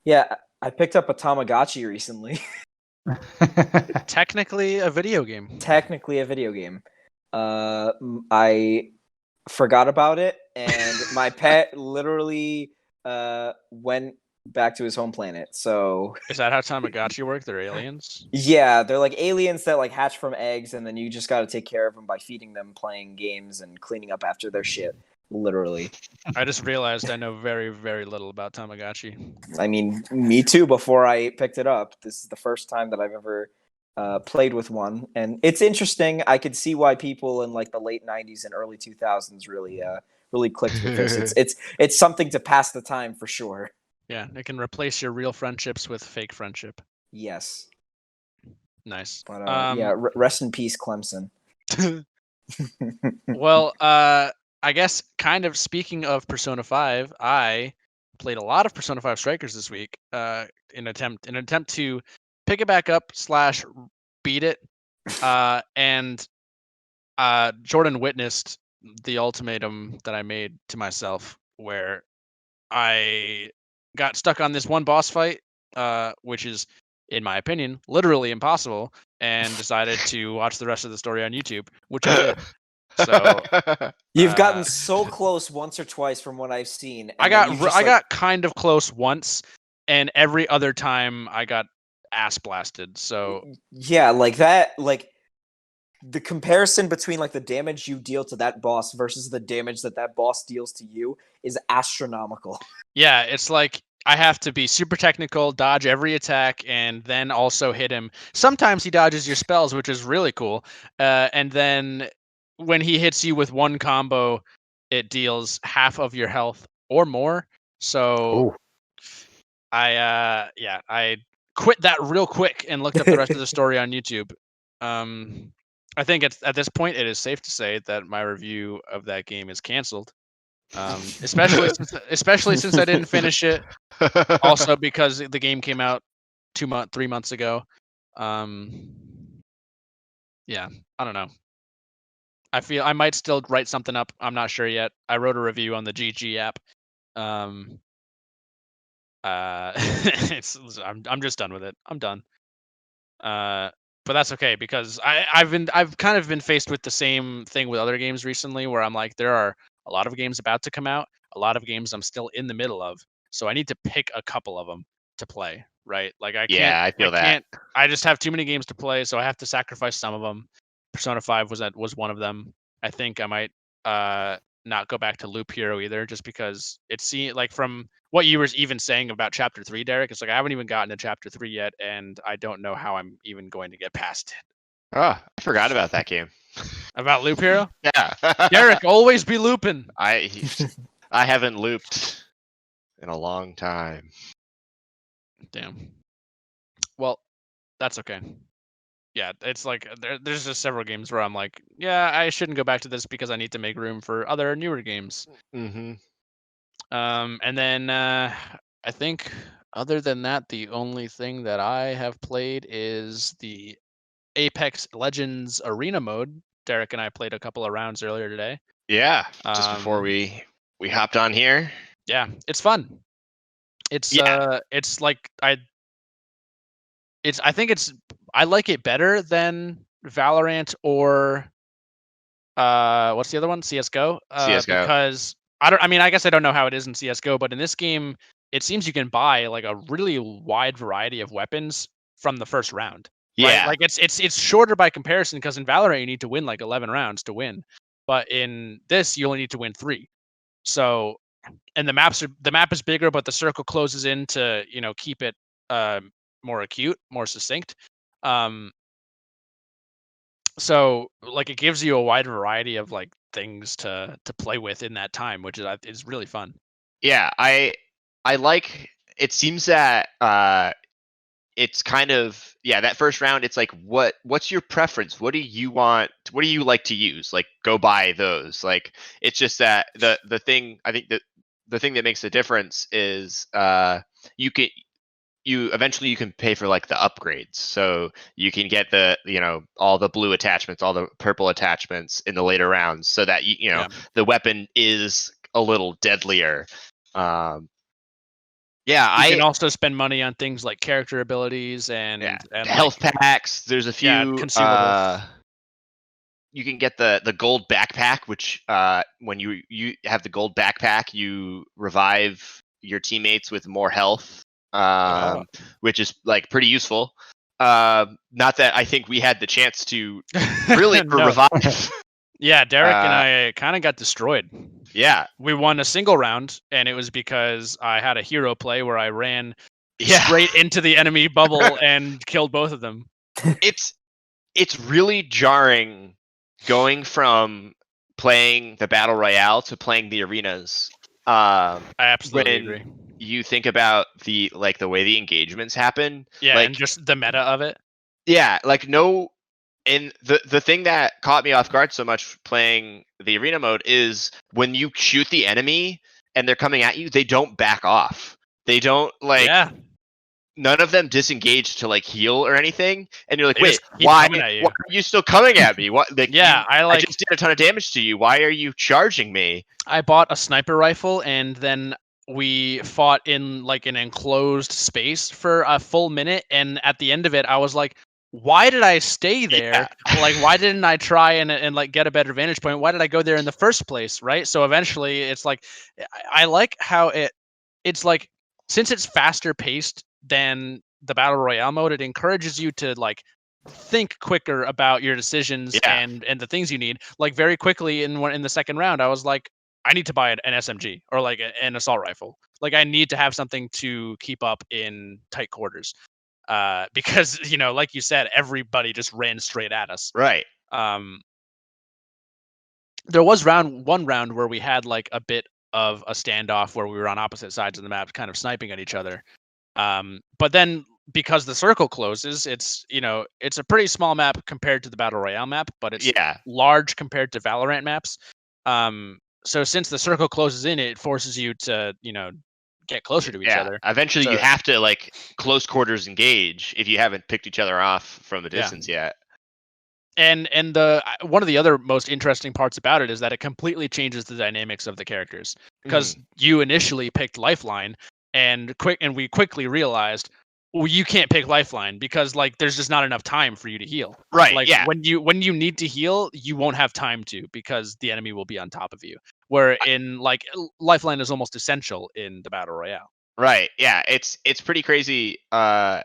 Yeah, I picked up a Tamagotchi recently. Technically a video game. Technically a video game. I forgot about it, and my pet literally went back to his home planet. So Is that how Tamagotchi work? They're aliens? yeah, they're like aliens that like hatch from eggs, and then you just got to take care of them by feeding them, playing games, and cleaning up after their shit. Literally. I just realized I know very, very little about Tamagotchi. I mean, me too. Before I picked it up, this is the first time that I've ever played with one, and it's interesting. I could see why people in like the late '90s and early 2000s really clicked with this. It's something to pass the time for sure. Yeah, it can replace your real friendships with fake friendship. Yes, Nice. but yeah, rest in peace, Clemson. Well, I guess kind of speaking of Persona 5, I played a lot of Persona 5 Strikers this week, in an attempt to pick it back up / beat it. And Jordan witnessed the ultimatum that I made to myself, where I got stuck on this one boss fight, which is, in my opinion, literally impossible, and decided to watch the rest of the story on YouTube, which I did. So You've gotten so close once or twice from what I've seen. I got kind of close once, and every other time I got ass blasted. So yeah, like that, like the comparison between like the damage you deal to that boss versus the damage that boss deals to you is astronomical. yeah, it's like I have to be super technical, dodge every attack, and then also hit him. Sometimes he dodges your spells, which is really cool. And then when he hits you with one combo, it deals half of your health or more. So Ooh. I quit that real quick and looked up the rest of the story on YouTube. I think at this point it is safe to say that my review of that game is canceled. Especially since I didn't finish it. Also because the game came out 3 months ago. Yeah, I don't know. I feel I might still write something up. I'm not sure yet. I wrote a review on the GG app. I'm just done with it. I'm done. But that's okay because I've kind of been faced with the same thing with other games recently, where I'm like, there are a lot of games about to come out, a lot of games I'm still in the middle of, so I need to pick a couple of them to play, right? Like I feel that. can't. I just have too many games to play, so I have to sacrifice some of them. Persona 5 was one of them. I think I might not go back to Loop Hero either, just because it seemed like from what you were even saying about Chapter 3, Derek, it's like I haven't even gotten to Chapter 3 yet, and I don't know how I'm even going to get past it. Oh, I forgot about that game. About Loop Hero? Yeah. Derek, always be looping. I haven't looped in a long time. Damn. Well, that's okay. Yeah, it's like there's just several games where I'm like, yeah, I shouldn't go back to this because I need to make room for other newer games. Mm-hmm. And then I think other than that, the only thing that I have played is the Apex Legends Arena mode. Derek and I played a couple of rounds earlier today. Yeah, just before we hopped on here. Yeah, it's fun. It's like I like it better than Valorant or what's the other one? CS:GO. CS:GO. Because I guess I don't know how it is in CS:GO, but in this game, it seems you can buy like a really wide variety of weapons from the first round. Right? Yeah. Like it's shorter by comparison because in Valorant you need to win like 11 rounds to win, but in this you only need to win 3. So, and the map is bigger, but the circle closes in to keep it more acute, more succinct. So like it gives you a wide variety of like things to play with in that time, which is really fun. Yeah, I like. It seems that it's kind of that first round. It's like what's your preference? What do you want? What do you like to use? Like go buy those. Like it's just that the thing I think that the thing that makes the difference is you eventually can pay for like the upgrades, so you can get the all the blue attachments, all the purple attachments in the later rounds, so that the weapon is a little deadlier. Yeah, You can also spend money on things like character abilities and health packs. There's a few consumables. You can get the gold backpack, which when you have the gold backpack, you revive your teammates with more health, which is like pretty useful. Not that I think we had the chance to really revive. Yeah, Derek and I kind of got destroyed. Yeah, we won a single round, and it was because I had a hero play where I ran straight into the enemy bubble and killed both of them. It's really jarring going from playing the battle royale to playing the arenas. I absolutely agree. You think about the way the engagements happen. Yeah, and just the meta of it. Yeah, and the thing that caught me off guard so much playing the arena mode is when you shoot the enemy and they're coming at you, they don't back off. They don't none of them disengage to heal or anything, and you're like, wait, why are you still coming at me? What? I just did a ton of damage to you. Why are you charging me? I bought a sniper rifle, and then we fought in an enclosed space for a full minute, and at the end of it, I was like, why did I stay there? Yeah. Why didn't I try and get a better vantage point? Why did I go there in the first place? Right. So eventually it's I like how it's since it's faster paced than the battle royale mode, it encourages you to think quicker about your decisions and the things you need. Very quickly in the second round, I was like, I need to buy an SMG or an assault rifle. I need to have something to keep up in tight quarters. Because like you said, everybody just ran straight at us. Right. There was one round where we had a bit of a standoff where we were on opposite sides of the map, kind of sniping at each other. But then because the circle closes, it's a pretty small map compared to the battle royale map, but it's large compared to Valorant maps. So since the circle closes in, it forces you to get closer to each other. Eventually you have to close quarters engage if you haven't picked each other off from a distance yet. And the one of the other most interesting parts about it is that it completely changes the dynamics of the characters, because you initially picked Lifeline and we quickly realized, well, you can't pick Lifeline because there's just not enough time for you to heal. Right. When you need to heal, you won't have time to, because the enemy will be on top of you. Where in Lifeline is almost essential in the battle royale. Right. Yeah. It's pretty crazy. I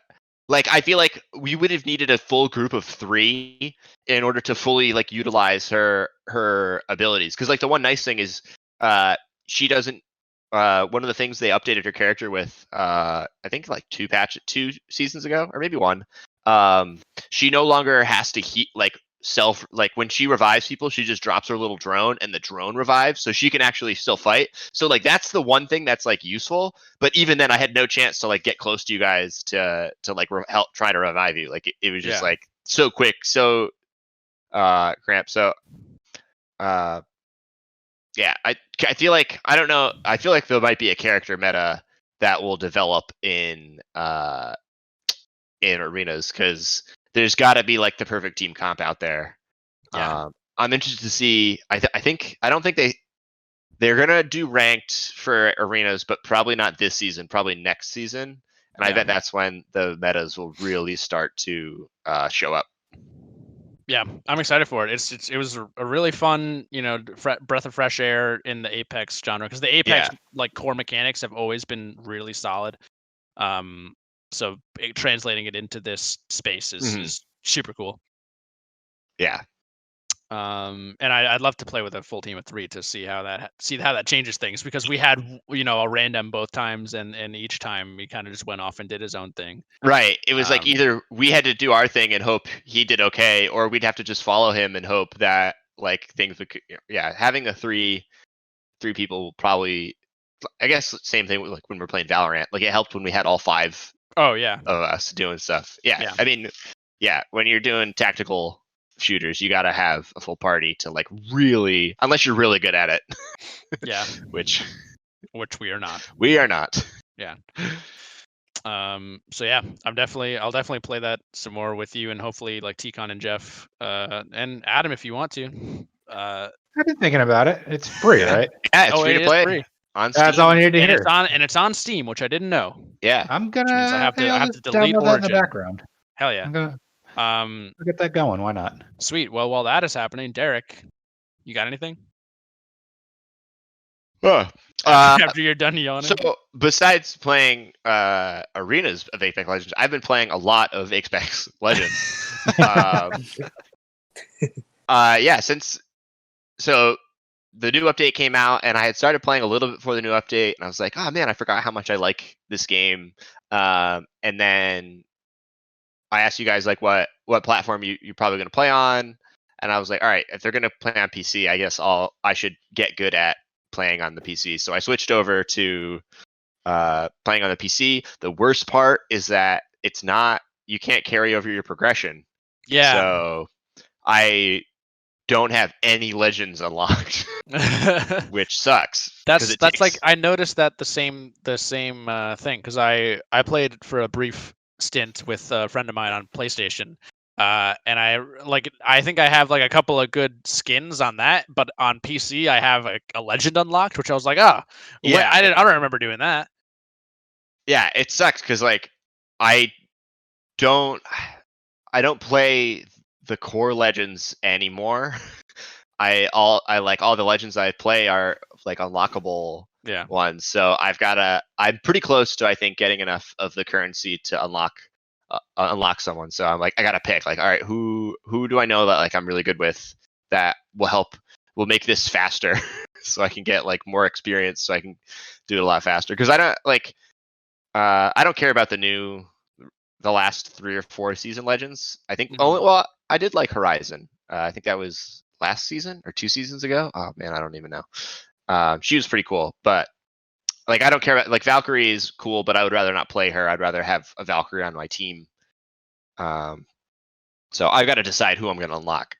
feel like we would have needed a full group of 3 in order to fully utilize her abilities. Because the one nice thing is she doesn't. One of the things they updated her character with, I think 2 seasons ago, or maybe 1. She no longer has to when she revives people, she just drops her little drone and the drone revives, so she can actually still fight. So that's the one thing that's useful. But even then, I had no chance to get close to you guys to help try to revive you. It was just so quick, so cramped. So yeah, I feel like, I don't know. I feel like there might be a character meta that will develop in arenas, because there's got to be the perfect team comp out there. Yeah. I'm interested to see. I don't think they're gonna do ranked for arenas, but probably not this season. Probably next season, and I bet that's when the metas will really start to show up. Yeah, I'm excited for it. It was a really fun, breath of fresh air in the Apex genre, because the Apex core mechanics have always been really solid. So translating it into this space is super cool. Yeah. And I'd love to play with a full team of 3 to see how that changes things, because we had a random both times, and each time he kind of just went off and did his own thing. Right. It was either we had to do our thing and hope he did okay, or we'd have to just follow him and hope that things would. Yeah, having a 3 people probably. I guess same thing with when we're playing Valorant. It helped when we had all 5. Oh yeah. Of us doing stuff. Yeah. I mean, when you're doing tactical shooters, you got to have a full party to really, unless you're really good at it. Yeah. which we are not. We are not. Yeah. So yeah, I'll definitely play that some more with you, and hopefully T-Con and Jeff, and Adam if you want to. I've been thinking about it. It's free, right? Yeah, it's free to play. Free. on Steam. That's all I needed to and hear. it's on Steam, which I didn't know. Yeah. I'm Which means I gonna. have to I'll delete download that in the Origin. background. Hell yeah. I'm gonna Um, I'll get that going. Why not? sweet. Well, while that is happening, Derek, you got anything? After you're done yawning. So besides playing arenas of Apex Legends, I've been playing a lot of Apex Legends. Yeah, since the new update came out, and I had started playing a little bit before the new update, and I was like, oh man, I forgot how much I like this game. And then I asked you guys like what platform you're probably going to play on, and I was like, all right, if they're going to play on PC, I guess I should get good at playing on the PC. So I switched over to playing on the PC. The worst part is that you can't carry over your progression. Yeah. So I don't have any legends unlocked, which sucks. That's like I noticed that the same thing, because I played for a brief stint with a friend of mine on PlayStation, and I think I have like a couple of good skins on that, but on PC I have a legend unlocked, which I was like, yeah, I don't remember doing that. Yeah, it sucks because like I don't play the core legends anymore. I like all the legends I play are like unlockable ones. So I'm pretty close to, I think, getting enough of the currency to unlock someone. So I'm like, I gotta pick like, all right, who do I know that like I'm really good with that will make this faster so I can get like more experience so I can do it a lot faster. Because I don't care about the last 3 or 4 season legends. I think I did like Horizon. I think that was last season or 2 seasons ago. Oh man, I don't even know. She was pretty cool, but like I don't care about like Valkyrie is cool, but I would rather not play her. I'd rather have a Valkyrie on my team. So I've got to decide who I'm going to unlock.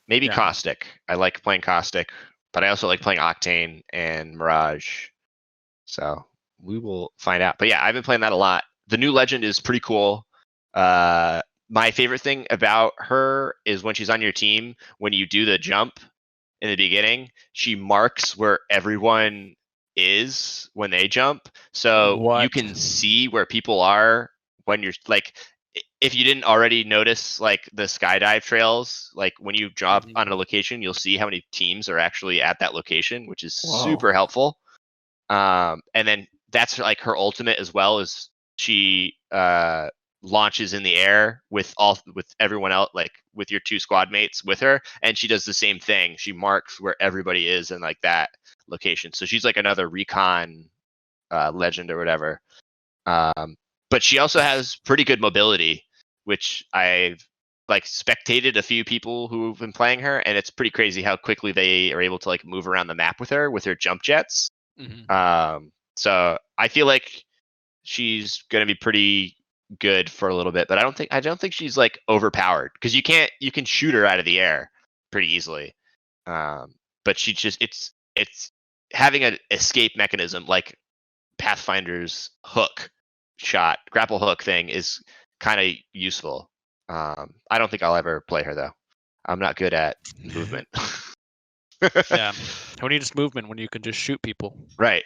Maybe Caustic. I like playing Caustic, but I also like playing Octane and Mirage. So we will find out. But yeah, I've been playing that a lot. The new legend is pretty cool. My favorite thing about her is when she's on your team, when you do the jump in the beginning, she marks where everyone is when they jump. So you can see where people are when you're like, if you didn't already notice like the skydive trails, like when you drop on a location, you'll see how many teams are actually at that location, which is super helpful. And then that's like her ultimate as well, is she launches in the air with everyone else, like with your 2 squad mates with her, and she does the same thing. She marks where everybody is in like that location. So she's like another recon legend or whatever. But she also has pretty good mobility, which I've like spectated a few people who've been playing her, and it's pretty crazy how quickly they are able to like move around the map with her jump jets. So I feel like she's gonna be pretty good for a little bit, but I don't think she's like overpowered, because you can shoot her out of the air pretty easily. But she just it's having an escape mechanism like Pathfinder's grapple hook thing is kind of useful. I don't think I'll ever play her though. I'm not good at movement. Yeah, who needs movement when you can just shoot people? Right.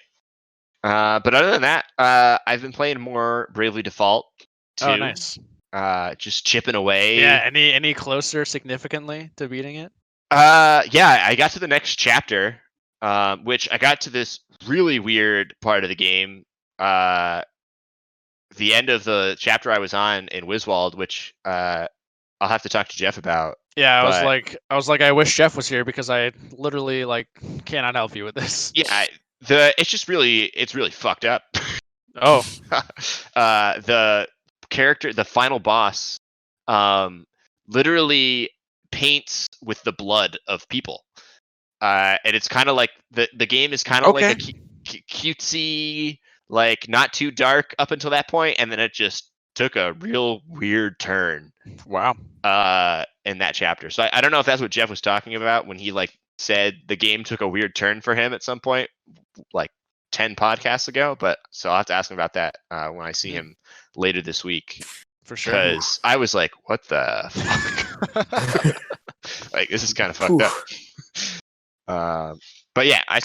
But other than that, I've been playing more Bravely Default too. Oh, nice. Just chipping away. Yeah. Any closer significantly to beating it? Yeah, I got to the next chapter, which I got to this really weird part of the game. The end of the chapter I was on in Wiswald, which I'll have to talk to Jeff about. Yeah, I was like, I wish Jeff was here, because I literally like cannot help you with this. Yeah, it's really fucked up. Oh. The character, the final boss, literally paints with the blood of people. And it's kind of like the game is kind of like a cutesy, like not too dark up until that point, and then it just took a real weird turn. Wow. In that chapter. So I don't know if that's what Jeff was talking about when he like said the game took a weird turn for him at some point, like 10 podcasts ago. But so I'll have to ask him about that when I see him later this week. For sure. Because I was like, what the fuck? Like, this is kind of fucked up. But yeah, I'm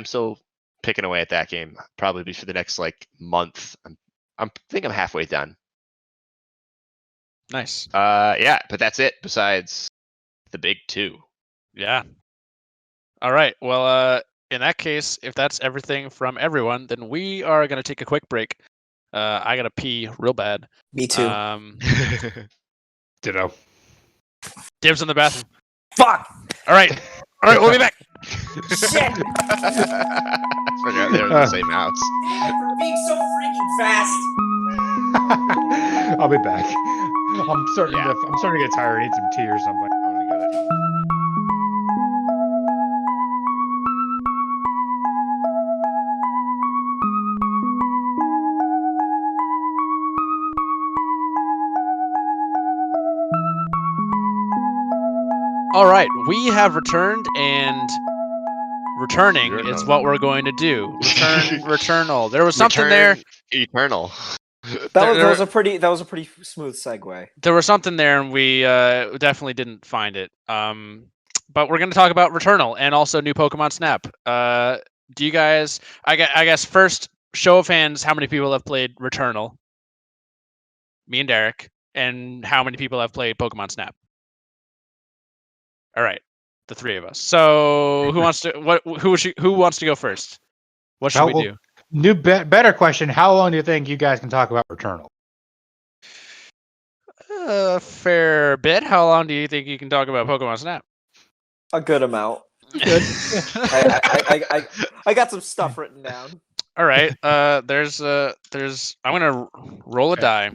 still picking away at that game. Probably for the next like month. I think I'm halfway done. Nice. Yeah, but that's it. Besides the big two. Yeah. All right. Well, in that case, if that's everything from everyone, then we are gonna take a quick break. I gotta pee real bad. Me too. Ditto. Dibs in the bathroom. Fuck! All right. All right. We'll be back. Shit! I forgot they were in the same house. Damn it for being so freaking fast! I'll be back. I'm starting Yeah. to get tired. I need some tea or something. I'm gonna get it. All right. We have returned, and returning is what we're going to do. Returnal. There was something there. Eternal. That was a pretty smooth segue. There was something there, and we definitely didn't find it. But we're going to talk about Returnal and also new Pokemon Snap. Do you guys? I guess first, show of hands. How many people have played Returnal? Me and Derek. And how many people have played Pokemon Snap? All right, the three of us. So who wants to? Who wants to go first? What should we do? Better question. How long do you think you guys can talk about Returnal? A fair bit. How long do you think you can talk about Pokemon Snap? A good amount. Good. I got some stuff written down. All right. There's. I'm gonna roll a die,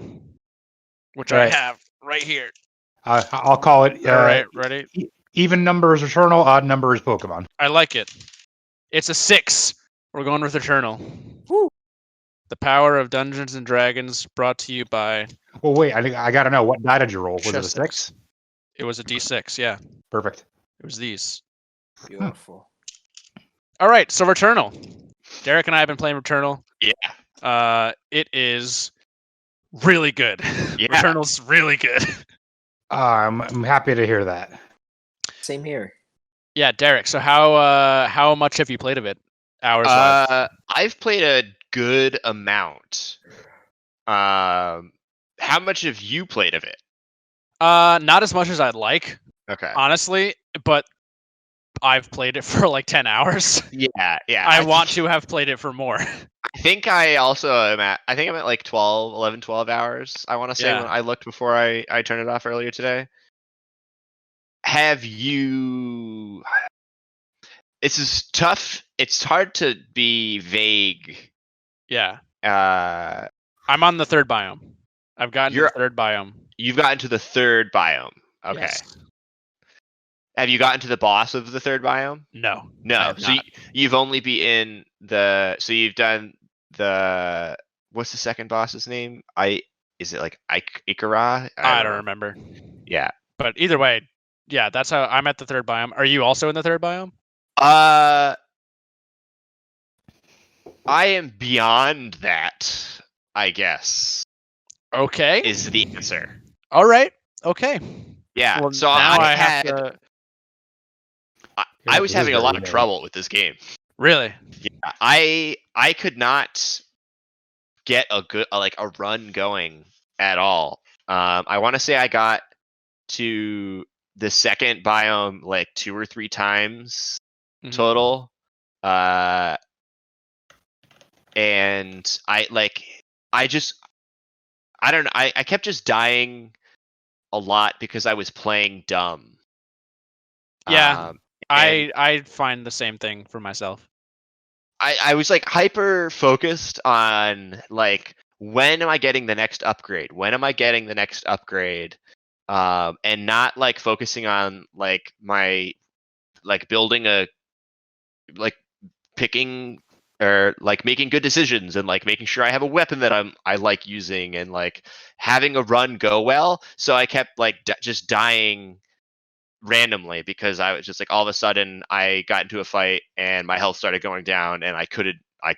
which I have right here. I'll call it. All right. Ready? Even number is Returnal. Odd number is Pokemon. I like it. It's a 6. We're going with Returnal. Woo. The power of Dungeons and Dragons, brought to you by. Well, wait. I gotta know, what die did you roll? Was it a 6? It was a D6. Yeah. Perfect. It was these. Beautiful. All right. So Returnal. Derek and I have been playing Returnal. Yeah. It is really good. Yeah. Returnal's really good. I'm happy to hear that. Same here. Yeah, Derek. So how much have you played of it? Hours live? I've played a good amount. How much have you played of it? Not as much as I'd like, Okay. honestly, but I've played it for like 10 hours. Yeah. I want to have played it for more. I think I also am at. I think I'm at like 11, 12 hours. I want to say when I looked before I turned it off earlier today. Have you? It's just tough. It's hard to be vague. Yeah. I'm on the third biome. I've gotten to the third biome. You've gotten to the third biome. Okay. Yes. Have you gotten to the boss of the third biome? No. So you've only been in the. So you've done the. What's the second boss's name? Is it like Ikara? I don't remember. Yeah. But either way, yeah, that's how I'm at the third biome. Are you also in the third biome? I am beyond that, I guess. Okay. Is the answer. All right. Okay. Yeah. Well, so now I have to. I was having a lot of trouble with this game. Really? Yeah. I could not get a run going at all. I want to say I got to the second biome like 2 or 3 times total. And I don't know. I kept just dying a lot because I was playing dumb. Yeah. I find the same thing for myself. I was like hyper focused on like, when am I getting the next upgrade? When am I getting the next upgrade? And not like focusing on like my like building a like picking or like making good decisions and like making sure I have a weapon that I like using and like having a run go well. So I kept like just dying randomly because I was just like, all of a sudden I got into a fight and my health started going down and I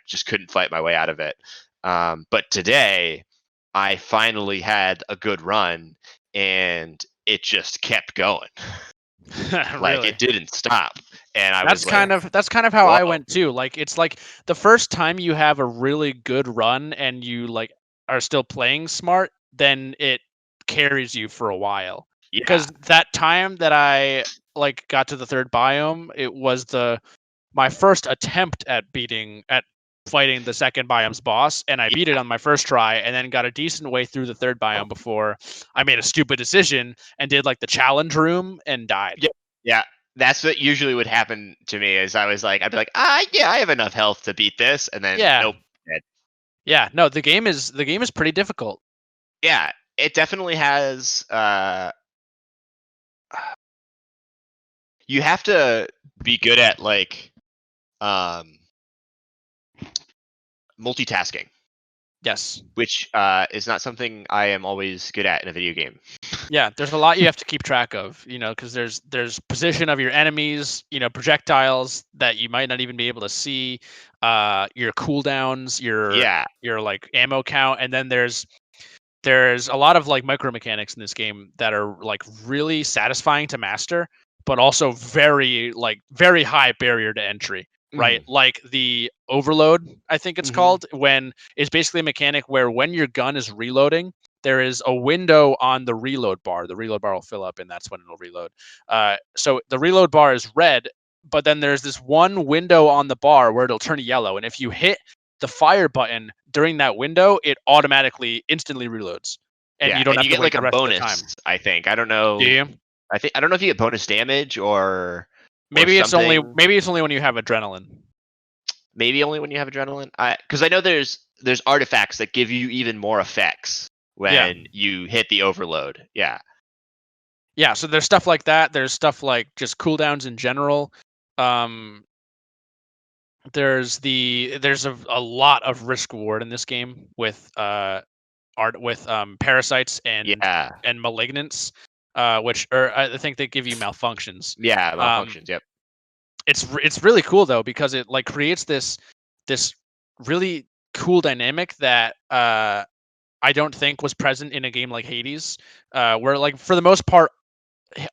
just couldn't fight my way out of it. But today I finally had a good run and it just kept going. Like Really? it didn't stop. and I was like, that's kind of how I whoa. went too. Like it's like the first time you have a really good run and you like are still playing smart, then it carries you for a while. Yeah, Because that time that I like got to the third biome, it was my first attempt at fighting the second biome's boss, and I beat it on my first try, and then got a decent way through the third biome before I made a stupid decision and did like the challenge room and died. yeah. That's what usually would happen to me. Is I'd be like, yeah, I have enough health to beat this, and then Yeah. nope, dead. Yeah, no, the game is pretty difficult. Yeah, it definitely has. You have to be good at like multitasking, Yes. which is not something I am always good at in a video game. Yeah, there's a lot you have to keep track of, because there's position of your enemies, projectiles that you might not even be able to see, your cooldowns, Yeah, your like ammo count, and then there's a lot of like micro mechanics in this game that are like really satisfying to master, but also very high barrier to entry. Right, like the overload, I think it's called, when it's basically a mechanic where when your gun is reloading, there is a window on the reload bar. The reload bar will fill up, and that's when it'll reload. So the reload bar is red, but then there's this one window on the bar where it'll turn yellow, and if you hit the fire button during that window, it automatically instantly reloads, and yeah, you don't and have you to get wait like the a rest of the time. bonus. I think I don't know. Do you? I don't know if you get bonus damage or Maybe it's only something. when you have adrenaline. Maybe only when you have adrenaline. Because I know there's artifacts that give you even more effects when you hit the overload. Yeah. Yeah, so there's stuff like that. There's stuff like just cooldowns in general. There's a lot of risk reward in this game with parasites and Yeah. malignants, which I think they give you malfunctions. Yeah. Malfunctions. Yep. It's really cool though, because it like creates this really cool dynamic that I don't think was present in a game like Hades, where like for the most part,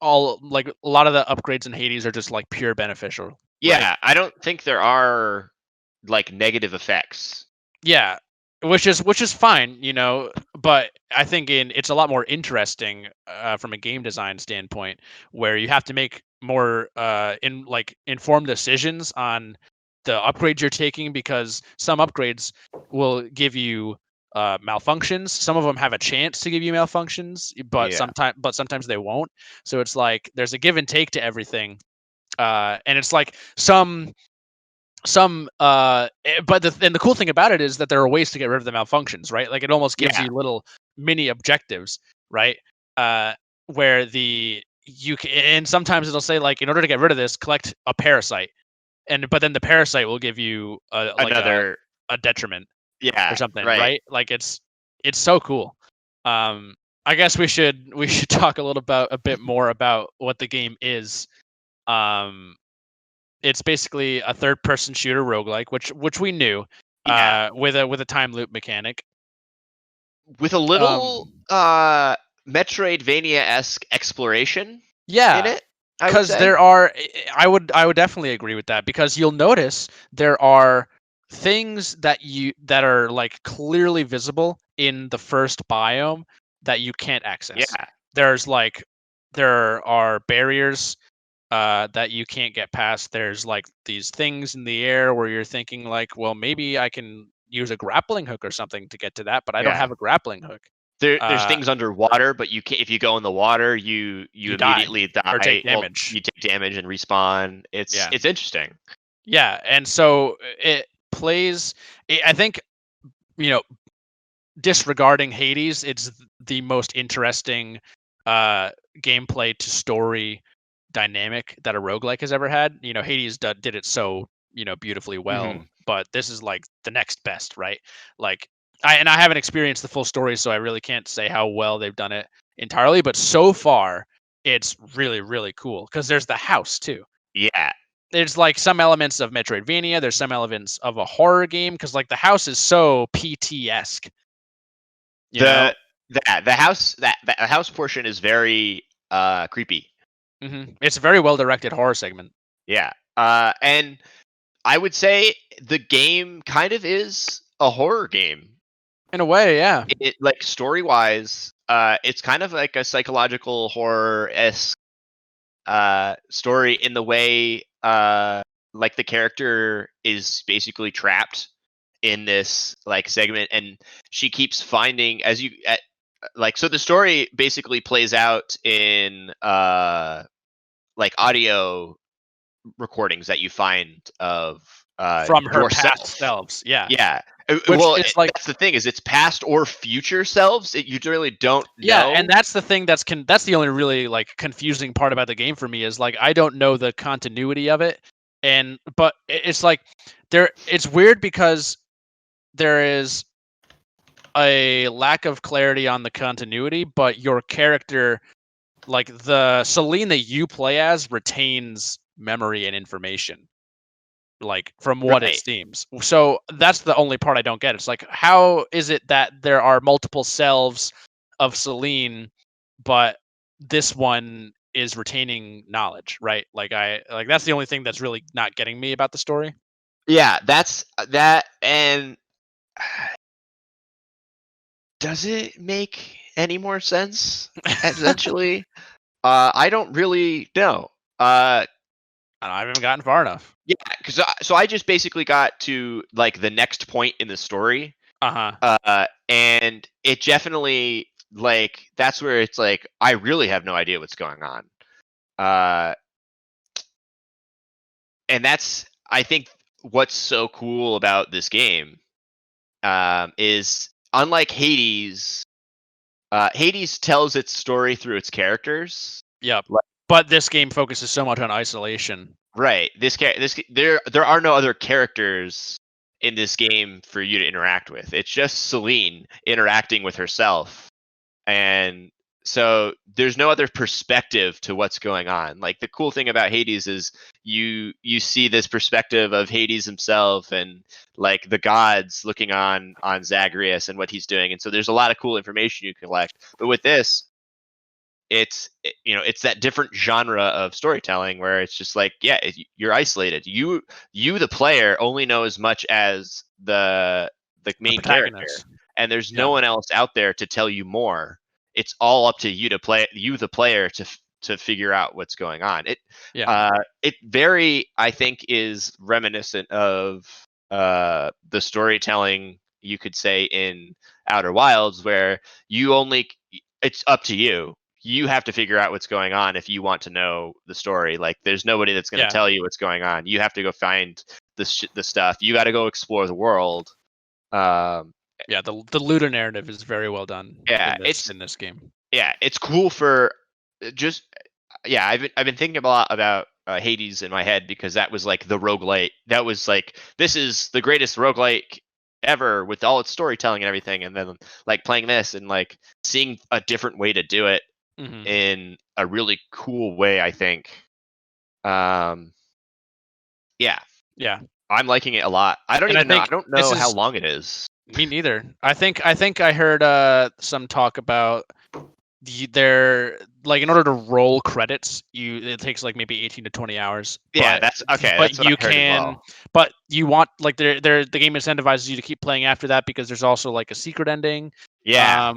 all like a lot of the upgrades in Hades are just like pure beneficial. Yeah. Right? I don't think there are like negative effects. Yeah, which is fine, but I think it's a lot more interesting from a game design standpoint, where you have to make more informed decisions on the upgrades you're taking, because some upgrades will give you malfunctions. Some of them have a chance to give you malfunctions, but Yeah. sometimes they won't. So it's like there's a give and take to everything, and it's like but the cool thing about it is that there are ways to get rid of the malfunctions, right? Like it almost gives Yeah. you little mini objectives, right? Where and sometimes it'll say like, in order to get rid of this, collect a parasite, but then the parasite will give you Another. a detriment or Yeah. something, Right. right? Like it's so cool. I guess we should talk a bit more about what the game is. It's basically a third-person shooter roguelike, which we knew, Yeah. with a time loop mechanic. With a little Metroidvania-esque exploration in Yeah, it, I would because say. I would definitely agree with that, because you'll notice there are things that are like clearly visible in the first biome that you can't access. Yeah. There are barriers that you can't get past. There's like these things in the air where you're thinking like, well, maybe I can use a grappling hook or something to get to that, but I don't Yeah. have a grappling hook. There's things underwater, but you can't. If you go in the water, you Die immediately die or take Well, damage. you take damage and respawn. It's interesting. Yeah, and so it plays. I think, you know, disregarding Hades, it's the most interesting gameplay to story dynamic that a roguelike has ever had. Hades did it so beautifully well, but this is like the next best, right? Like I haven't experienced the full story, so I really can't say how well they've done it entirely, but so far it's really, really cool, because there's the house too. Yeah. There's like some elements of Metroidvania, there's some elements of a horror game, because like the house is so PT-esque. The house portion is very creepy. It's a very well directed horror segment. Yeah. And I would say the game kind of is a horror game. In a way, yeah. It like story-wise, it's kind of like a psychological horror-esque story in the way like the character is basically trapped in this like segment, and she keeps finding like, so the story basically plays out in like audio recordings that you find of From her yourself. past selves, yeah. Yeah. Which Well, is like, that's the thing, is it's past or future selves. You really don't yeah, know. and that's the thing that's the only really like confusing part about the game for me is like I don't know the continuity of it, but it's like it's weird because there is a lack of clarity on the continuity, but your character, like the Celine that you play as, retains memory and information, like from what it Right. seems. So that's the only part I don't get. It's like, how is it that there are multiple selves of Celine, but this one is retaining knowledge, right? Like that's the only thing that's really not getting me about the story. Yeah, that's that. And does it make any more sense? Essentially, I don't really know. I haven't gotten far enough. Yeah, because so I just basically got to like the next point in the story, Uh-huh. and it definitely, like, that's where it's like I really have no idea what's going on, uh, and that's, I think, what's so cool about this game, is unlike Hades. Hades tells its story through its characters. Yep. Like, But this game focuses so much on isolation. right. There are no other characters in this game for you to interact with. It's just Celine interacting with herself. And so there's no other perspective to what's going on. Like, the cool thing about Hades is you see this perspective of Hades himself and like the gods looking on Zagreus and what he's doing. And so there's a lot of cool information you collect. But with this, it's that different genre of storytelling where it's just like, yeah, you're isolated. You the player only know as much as the The main character, protagonist. and there's Yeah. no one else out there to tell you more. It's all up to you to play, you the player, to figure out what's going on. Yeah. It very, I think, is reminiscent of the storytelling, you could say, in Outer Wilds, where it's up to you. You have to figure out what's going on if you want to know the story. Like, there's nobody that's going to Yeah. tell you what's going on. You have to go find the stuff. You got to go explore the world. Yeah, the looter narrative is very well done. Yeah, in this game. Yeah, it's cool for just yeah. I've been thinking a lot about Hades in my head, because that was like the roguelite. That was like, this is the greatest roguelite ever with all its storytelling and everything. And then like playing this and like seeing a different way to do it Mm-hmm. in a really cool way, I think. Yeah. Yeah. I'm liking it a lot. I don't know how long it is. Me neither. I think I heard some talk about they're like, in order to roll credits, it takes like maybe 18 to 20 hours. Yeah, that's okay. But That's what you I heard as can, well. but you want, like, the game incentivizes you to keep playing after that because there's also like a secret ending. Yeah.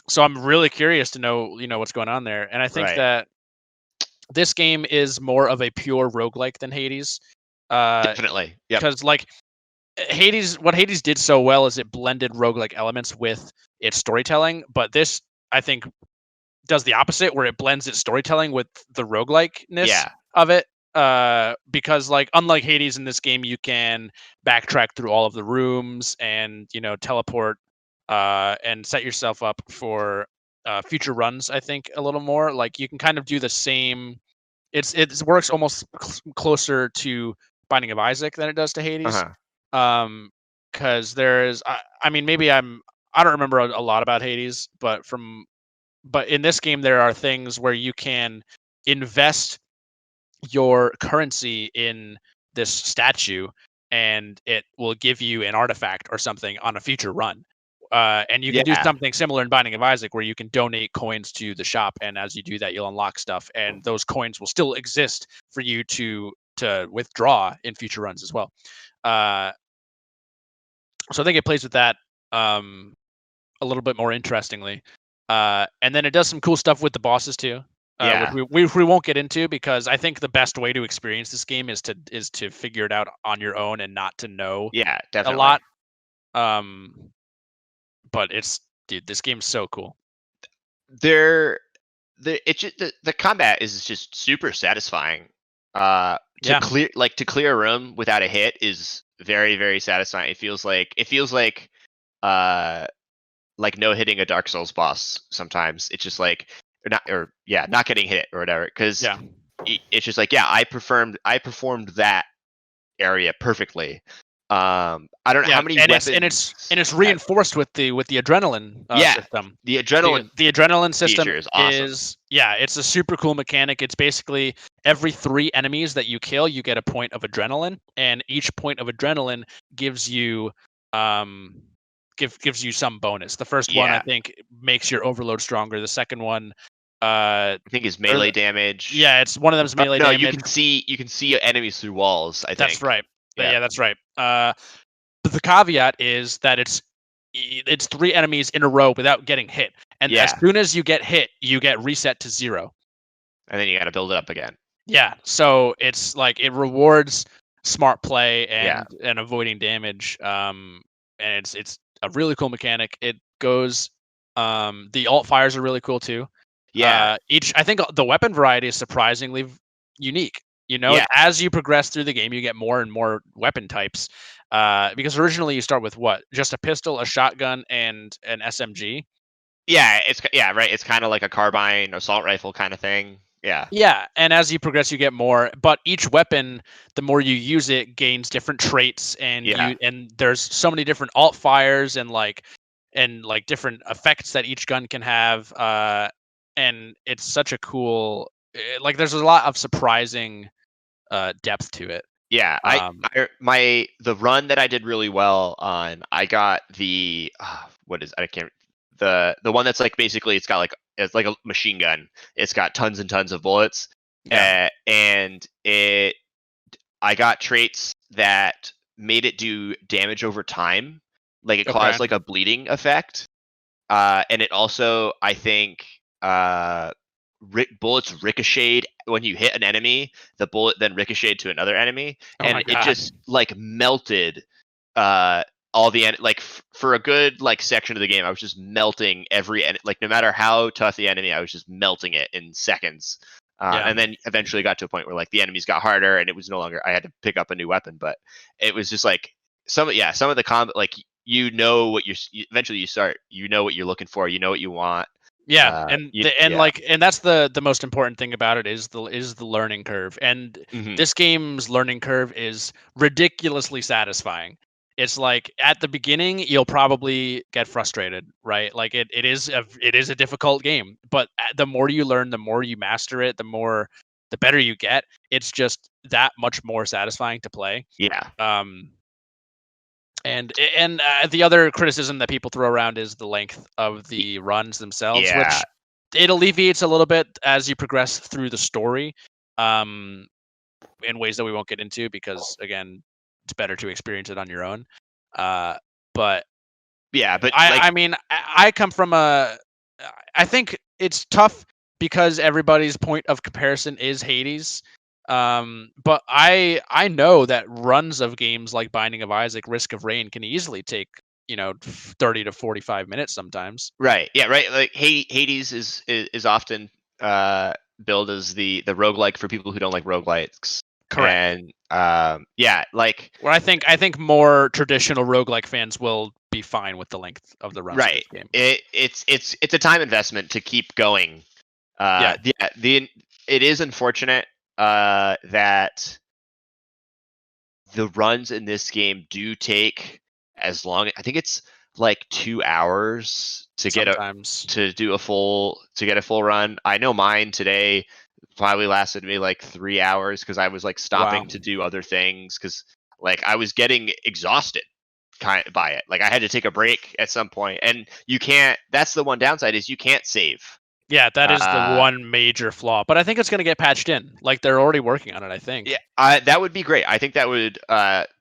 So I'm really curious to know, what's going on there. And I think Right. that this game is more of a pure roguelike than Hades. Definitely. Yep. Because like what Hades did so well is it blended roguelike elements with its storytelling, but this, I think, does the opposite, where it blends its storytelling with the roguelikeness of it. Because like, unlike Hades, in this game you can backtrack through all of the rooms and teleport and set yourself up for future runs. I think a little more like you can kind of do the same. It works almost closer to Binding of Isaac than it does to Hades. Because there is, I mean, maybe I don't remember a lot about Hades, but in this game there are things where you can invest your currency in this statue and it will give you an artifact or something on a future run. And you can do something similar in Binding of Isaac, where you can donate coins to the shop, and as you do that, you'll unlock stuff, and those coins will still exist for you to to withdraw in future runs as well. So I think it plays with that a little bit more interestingly. And then it does some cool stuff with the bosses too. Yeah. Which we won't get into because I think the best way to experience this game is to figure it out on your own and not to know Yeah, a definitely. lot. But dude, this game's so cool. The combat is just super satisfying. To Yeah. clear a room without a hit is very, very satisfying. It feels like no hitting a Dark Souls boss sometimes. It's just like not getting hit or whatever. Because Yeah. it's just like, yeah, I performed that area perfectly. I don't know how many weapons. It's reinforced with the adrenaline system. The adrenaline The adrenaline system feature is awesome. It's a super cool mechanic. It's basically every 3 enemies that you kill, you get a point of adrenaline, and each point of adrenaline gives you gives you some bonus. The first one I think makes your overload stronger. The second one I think is melee damage. Yeah, it's one of them's melee damage. No, you can see enemies through walls, I think. That's right. Yeah, that's right. But the caveat is that it's 3 enemies in a row without getting hit. And as soon as you get hit, you get reset to 0. And then you got to build it up again. Yeah. So it's like it rewards smart play and avoiding damage. And it's a really cool mechanic. It goes the alt fires are really cool too. Yeah. I think the weapon variety is surprisingly unique. As you progress through the game, you get more and more weapon types. Because originally you start with what? Just a pistol, a shotgun, and an SMG. Yeah, right. It's kind of like a carbine, assault rifle kind of thing. Yeah. Yeah, and as you progress, you get more. But each weapon, the more you use it, gains different traits, and there's so many different alt fires and different effects that each gun can have. And it's such a cool. There's a lot of surprising depth to it. Yeah, the run that I did really well on, I got the the one that's like basically it's like a machine gun. It's got tons and tons of bullets. Yeah. And I got traits that made it do damage over time. Like it caused like a bleeding effect. And it also, I think, bullets ricocheted when you hit an enemy. The bullet then ricocheted to another enemy, and it just like melted all the for a good section of the game. I was just melting every no matter how tough the enemy, I was just melting it in seconds. And then eventually got to a point where the enemies got harder, and it was no longer. I had to pick up a new weapon, but it was just some of the combat what eventually you start. You know what you're looking for. You know what you want. Yeah, and that's the most important thing about it is the learning curve. And this game's learning curve is ridiculously satisfying. It's like at the beginning you'll probably get frustrated, right? It is a difficult game, but the more you learn, the more you master it, the better you get. It's just that much more satisfying to play. Yeah. And the other criticism that people throw around is the length of the runs themselves, which it alleviates a little bit as you progress through the story, in ways that we won't get into because, again, it's better to experience it on your own. But I mean, I come from I think it's tough because everybody's point of comparison is Hades. But I know that runs of games like Binding of Isaac, Risk of Rain can easily take 30 to 45 minutes sometimes. Right. Yeah. Right. Like Hades is often billed as the roguelike for people who don't like roguelikes. Correct. And where I think more traditional roguelike fans will be fine with the length of the runs of this game. It's a time investment to keep going. It is unfortunate that the runs in this game do take as long. I think it's 2 hours to get a full run. I know mine today probably lasted me 3 hours because I was stopping to do other things because I was getting exhausted by it. I had to take a break at some point, and you can't. That's the one downside is you can't save Yeah, that is the Uh, one major flaw, but I think it's going to get patched in. Like they're already working on it, I think. Yeah, that would be great. I think that would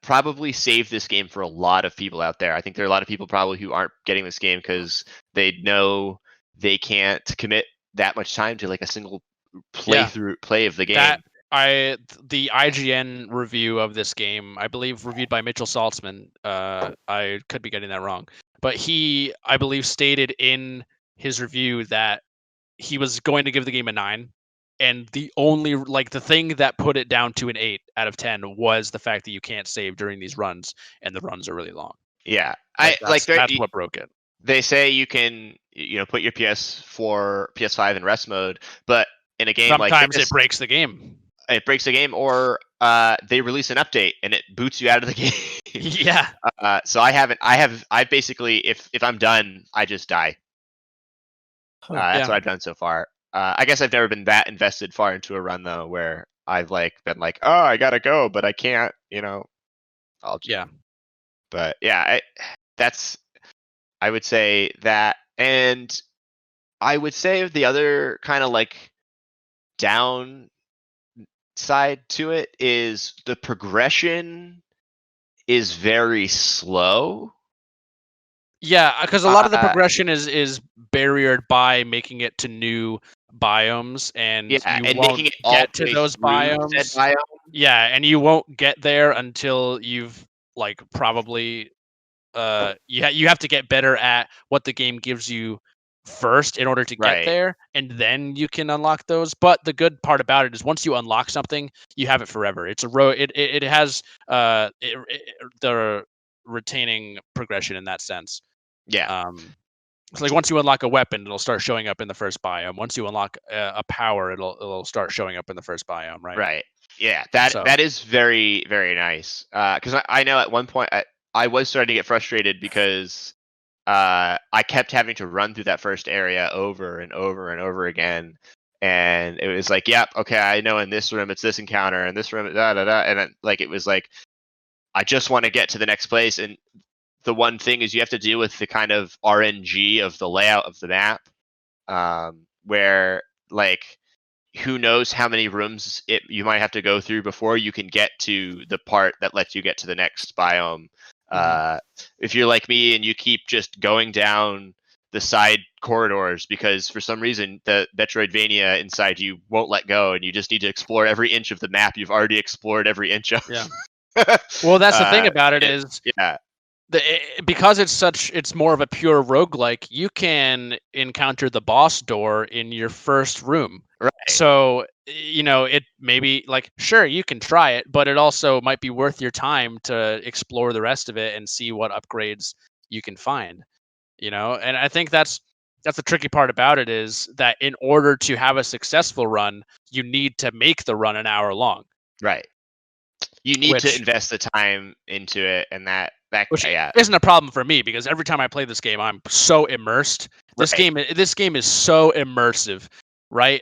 probably save this game for a lot of people out there. I think there are a lot of people probably who aren't getting this game because they know they can't commit that much time to like a single Yeah. play of the game. That the IGN review of this game, I believe reviewed by Mitchell Saltzman, I could be getting that wrong, but he, I believe, stated in his review that he was going to give the game a 9, and the only the thing that put it down to an 8 out of 10 was the fact that you can't save during these runs, and the runs are really long. Yeah, That's what broke it. They say you can put your PS4, PS5 in rest mode, but in a game like Sometimes this, it breaks the game. It breaks the game, or they release an update and it boots you out of the game. Yeah. So I basically, if I'm done, I just die. That's what I've done so far. I guess I've never been that invested far into a run though, where I've been like, oh, I gotta go, but I can't. Yeah. But yeah, I would say that, and I would say the other kind of down side to it is the progression is very slow. Yeah, because a lot of the progression is barriered by making it to new biomes, and you and won't making it all get the to way those through biomes. said biome. Yeah, and you won't get there until you've probably you have to get better at what the game gives you first in order to get Right. there, and then you can unlock those. But the good part about it is once you unlock something, you have it forever. It's a it has the retaining progression in that sense. Yeah. So once you unlock a weapon, it'll start showing up in the first biome. Once you unlock a power, it'll start showing up in the first biome, right? Right. Yeah. That is very, very nice. Because I know at one point I was starting to get frustrated because I kept having to run through that first area over and over and over again, and it was like, yep, okay, I know in this room it's this encounter, and this room da da da, and it was like, I just want to get to the next place, and the one thing is you have to deal with the kind of RNG of the layout of the map, where who knows how many rooms you might have to go through before you can get to the part that lets you get to the next biome. If you're like me and you keep just going down the side corridors because for some reason the Metroidvania inside you won't let go, and you just need to explore every inch of the map you've already explored every inch of. Yeah. Well, that's the thing about it is yeah. Because it's more of a pure roguelike, you can encounter the boss door in your first room. Right. So, it maybe sure, you can try it, but it also might be worth your time to explore the rest of it and see what upgrades you can find. And I think that's the tricky part about it is that in order to have a successful run, you need to make the run an hour long. Right. You need to invest the time into it, and that which isn't a problem for me because every time I play this game, I'm so immersed. This game is so immersive, right?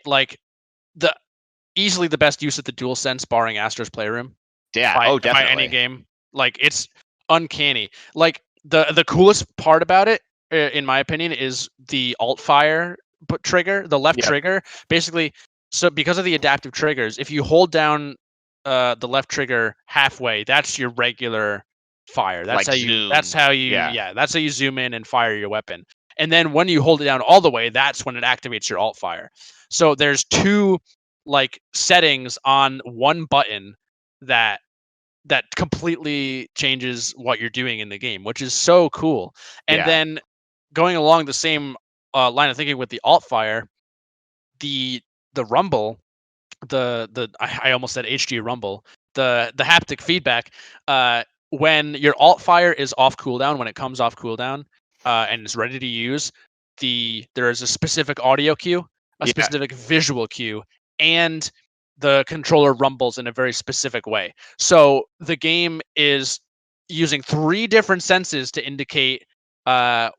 Easily the best use of the DualSense, barring Astro's Playroom. Yeah. By any game, it's uncanny. The coolest part about it, in my opinion, is the alt fire trigger, the left trigger. Basically, so because of the adaptive triggers, if you hold down the left trigger halfway, that's your regular fire. That's how you that's how you zoom in and fire your weapon. And then when you hold it down all the way, that's when it activates your alt fire. So there's two settings on one button that completely changes what you're doing in the game, which is so cool. And then going along the same line of thinking with the alt fire, the rumble, I almost said HG rumble, the haptic feedback, when your alt fire is off cooldown, when it comes off cooldown, and is ready to use, there is a specific audio cue, a specific visual cue, and the controller rumbles in a very specific way. So the game is using 3 different senses to indicate how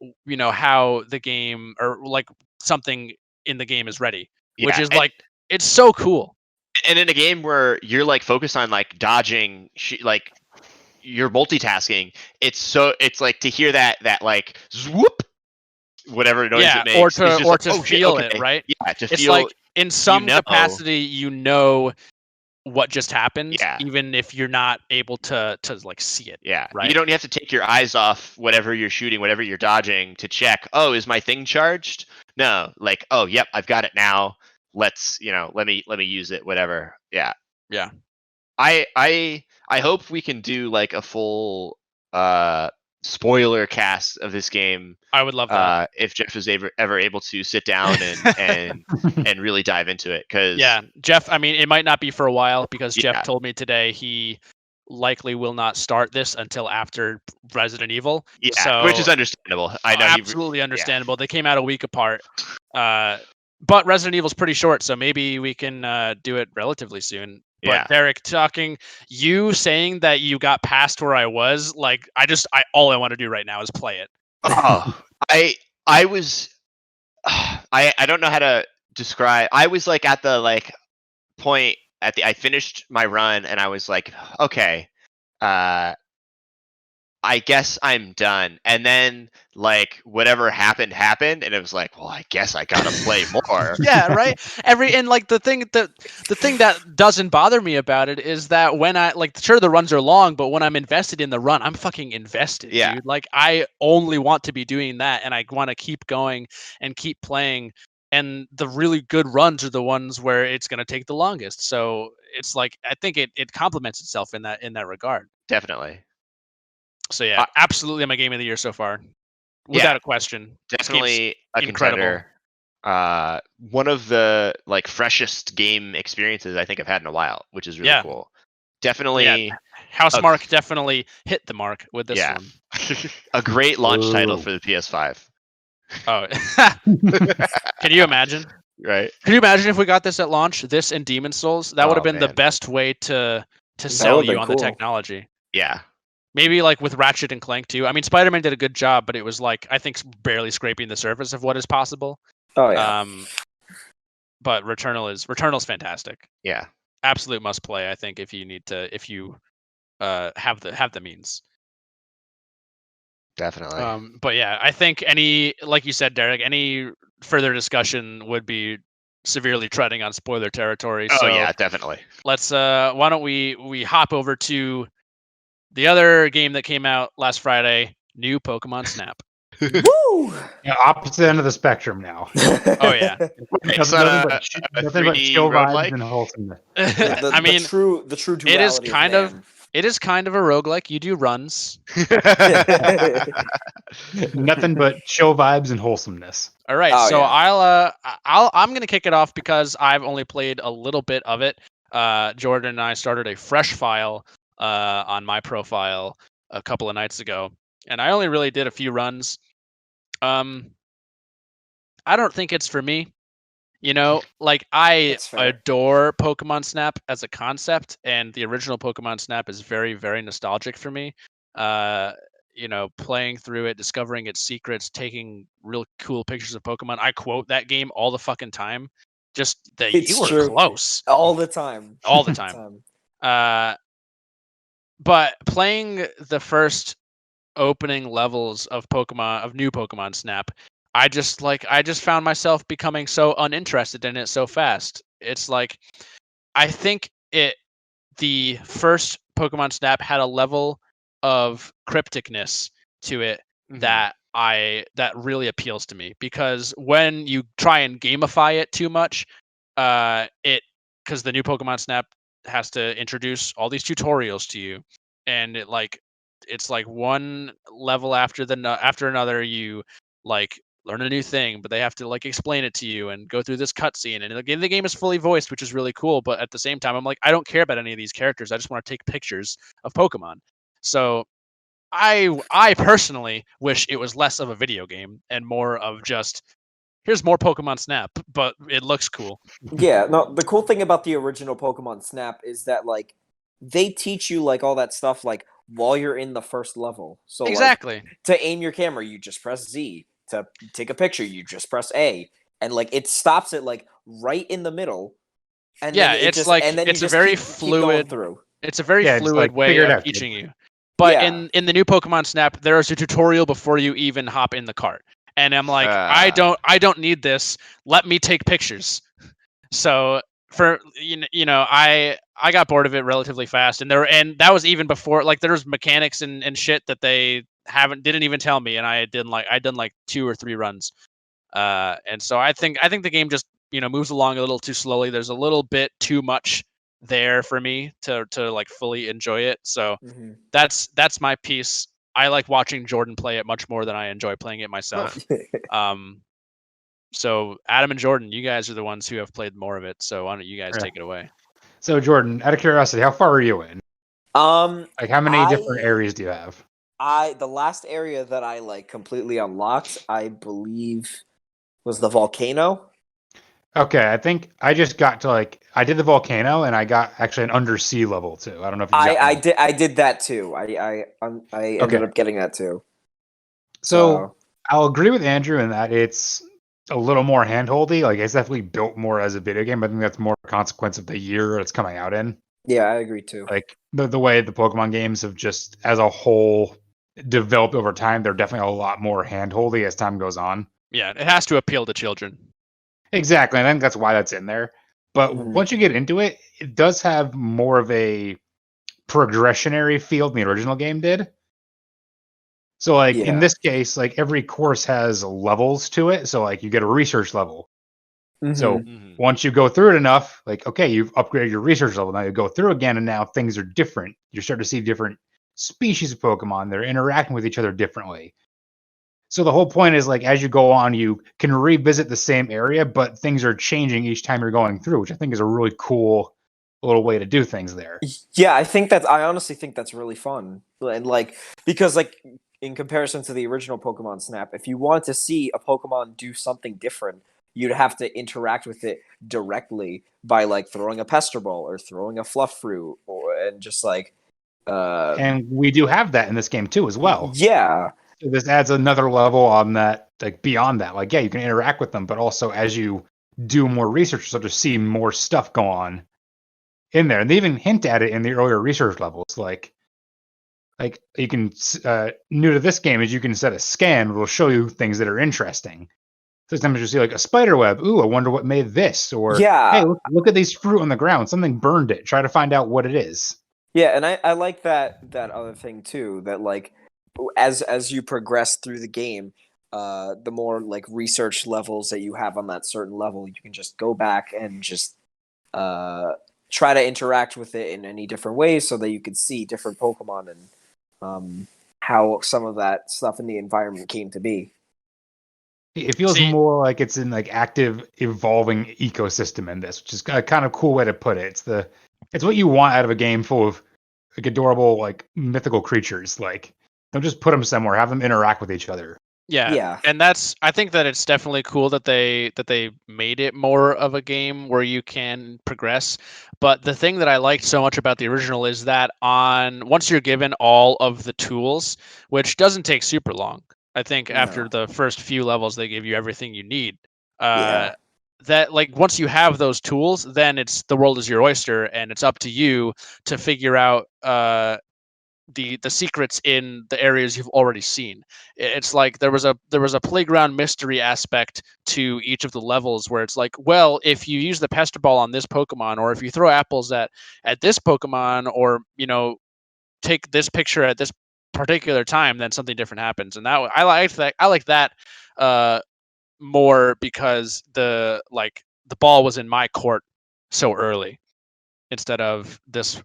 the game or something in the game is ready, which is it's so cool. And in a game where you're focused on dodging, you're multitasking, it's to hear that swoop, whatever noise Yeah, it makes. or It's just like, to oh shit, feel it, okay. right? Yeah, to It's feel. like in some know. capacity, what just happened, Yeah. even if you're not able to like see it. Yeah, Right. you don't have to take your eyes off whatever you're shooting, whatever you're dodging to check. Oh, is my thing charged? No, like, oh, yep, I've got it now. Let's, let me use it. Whatever. Yeah. Yeah. I hope we can do like a full spoiler cast of this game. I would love that. If Jeff is ever able to sit down and really dive into it, because Yeah, Jeff. I mean, it might not be for a while because Yeah. Jeff told me today he likely will not start this until after Resident Evil. yeah, So which is understandable. I know absolutely understandable. They came out a week apart. But Resident Evil's pretty short, so maybe we can do it relatively soon. But Yeah. Derek, you saying that you got past where I was, like all I want to do right now is play it. Oh, I was I don't know how to describe. I was like at the point I finished my run and I was like, okay, I guess I'm done. And then whatever happened, and it was like, well, I guess I gotta play more. Yeah, right. The thing that doesn't bother me about it is that when I sure the runs are long, but when I'm invested in the run, I'm fucking invested, Yeah. dude. Like I only want to be doing that, and I want to keep going and keep playing. And the really good runs are the ones where it's gonna take the longest. So it's like I think it complements itself in that regard. Definitely. So yeah, absolutely my game of the year so far, without a question. This game's Definitely a incredible. contender. One of the freshest game experiences I think I've had in a while, which is really cool. Definitely, Housemarque definitely hit the mark with this one. a great launch title Ooh. for the PS5. Oh, can you imagine? Right? Can you imagine if we got this at launch? This and Demon Souls, that would have been the man. best way to sell would've you been on cool. the technology. Yeah. Maybe with Ratchet and Clank too. I mean, Spider-Man did a good job, but it was I think barely scraping the surface of what is possible. Oh yeah. But Returnal's fantastic. Yeah. Absolute must play. I think if you have the means. Definitely. But yeah, I think like you said, Derek, any further discussion would be severely treading on spoiler territory. Oh So yeah, definitely. let's why don't we hop over to the other game that came out last Friday, new Pokemon Snap. Woo! Yeah, opposite end of the spectrum now. Oh yeah. It's Nothing not but 3D chill roguelike? vibes and wholesomeness. I mean, the true duality it is of kind of man. it is kind of a roguelike. You do runs. Nothing but chill vibes and wholesomeness. All right, Oh, so yeah. I'm gonna kick it off because I've only played a little bit of it. Jordan and I started a fresh file on my profile a couple of nights ago, and I only really did a few runs. I don't think it's for me. I That's fair. adore Pokemon Snap as a concept, and the original Pokemon Snap is very, very nostalgic for me. Playing through it, discovering its secrets, taking real cool pictures of Pokemon. I quote that game all the fucking time. Just that It's you were true. close all the time. all the time. But playing the first opening levels of new Pokemon Snap, I just found myself becoming so uninterested in it so fast. It's I think the first Pokemon Snap had a level of crypticness to it that really appeals to me, because when you try and gamify it too much, because the new Pokemon Snap has to introduce all these tutorials to you, and it's one level after another. You learn a new thing, but they have to explain it to you and go through this cutscene. And the game is fully voiced, which is really cool. But at the same time, I'm I don't care about any of these characters. I just want to take pictures of Pokemon. So I personally wish it was less of a video game and more of just, here's more Pokemon Snap, but it looks cool. Yeah, no, the cool thing about the original Pokemon Snap is that they teach you all that stuff while you're in the first level. So Exactly. To aim your camera, you just press Z. To take a picture, you just press A. And it stops it right in the middle. And Yeah, then it's and then it's you a just very keep going fluid through. It's a very just, fluid way figure it of out, teaching kid. you. But Yeah. in the new Pokemon Snap, there is a tutorial before you even hop in the cart. and I'm like, I don't need this. Let me take pictures. So for I got bored of it relatively fast, and that was even before, like, there was mechanics and shit that they didn't even tell me, and I done like 2 or 3 runs. And so I think the game just moves along a little too slowly. There's a little bit too much there for me to like fully enjoy it. So Mhm. that's my piece. I like watching Jordan play it much more than I enjoy playing it myself. So Adam and Jordan, you guys are the ones who have played more of it. So why don't you guys Yeah. take it away? So Jordan, out of curiosity, how far are you in? Like, how many different areas do you have? The last area that I like completely unlocked, I believe, was the volcano. Okay, I think I just got to I did the volcano and I got actually an undersea level too. I don't know if you've gotten that. I did that too. I ended Okay. up getting that too. So I'll agree with Andrew in that it's a little more handholdy. Like, it's definitely built more as a video game. I think that's more a consequence of the year it's coming out in. Yeah, I agree too. Like, the way the Pokemon games have just as a whole developed over time, they're definitely a lot more handholdy as time goes on. Yeah, it has to appeal to children. Exactly. I think that's why that's in there. But Mhm. once you get into it, it does have more of a progressionary feel than the original game did. So, like, in Yeah. this case, like, every course has levels to it. So, like, you get a research level. So Mhm. Mhm. once you go through it enough, like, okay, you've upgraded your research level. Now you go through again, and now things are different. You're starting to see different species of Pokemon. They're interacting with each other differently. So the whole point is, like, as you go on, you can revisit the same area, but things are changing each time you're going through, which I think is a really cool little way to do things there. Yeah, I honestly think that's really fun. And like, because like, in comparison to the original Pokemon Snap, if you wanted to see a Pokemon do something different, you'd have to interact with it directly by like throwing a Pester Ball or throwing a Fluff Fruit, and just like uh And we do have that in this game too, as well. yeah. So this adds another level on that, like, beyond that. Like, yeah, you can interact with them, but also as you do more research, you start to see more stuff go on in there. And they even hint at it in the earlier research levels. Like you can, new to this game is you can set a scan, it will show you things that are interesting. Sometimes you see like a spider web. Ooh, I wonder what made this. Or, hey, Yeah. look at these fruit on the ground. Something burned it. Try to find out what it is. Yeah, and I like that other thing too, that like as you progress through the game, the more like research levels that you have on that certain level, you can just go back and just uh try to interact with it in any different ways so that you can see different Pokemon and how some of that stuff in the environment came to be. It feels See, more like it's in like active evolving ecosystem in this, which is a kind of cool way to put it. It's what you want out of a game full of like adorable like mythical creatures. Like, don't just put them somewhere, have them interact with each other. yeah, Yeah. and I think that it's definitely cool that they made it more of a game where you can progress. But the thing that I liked so much about the original is that once you're given all of the tools, which doesn't take super long. I think after No. the first few levels they give you everything you need. Uh Yeah. that, like, once you have those tools, then it's the world is your oyster, and it's up to you to figure out the secrets in the areas you've already seen. It's like there was a playground mystery aspect to each of the levels where it's like, well, if you use the Pester Ball on this Pokemon, or if you throw apples at this Pokemon, or take this picture at this particular time, then something different happens. And I like that uh more, because the ball was in my court so early, instead of this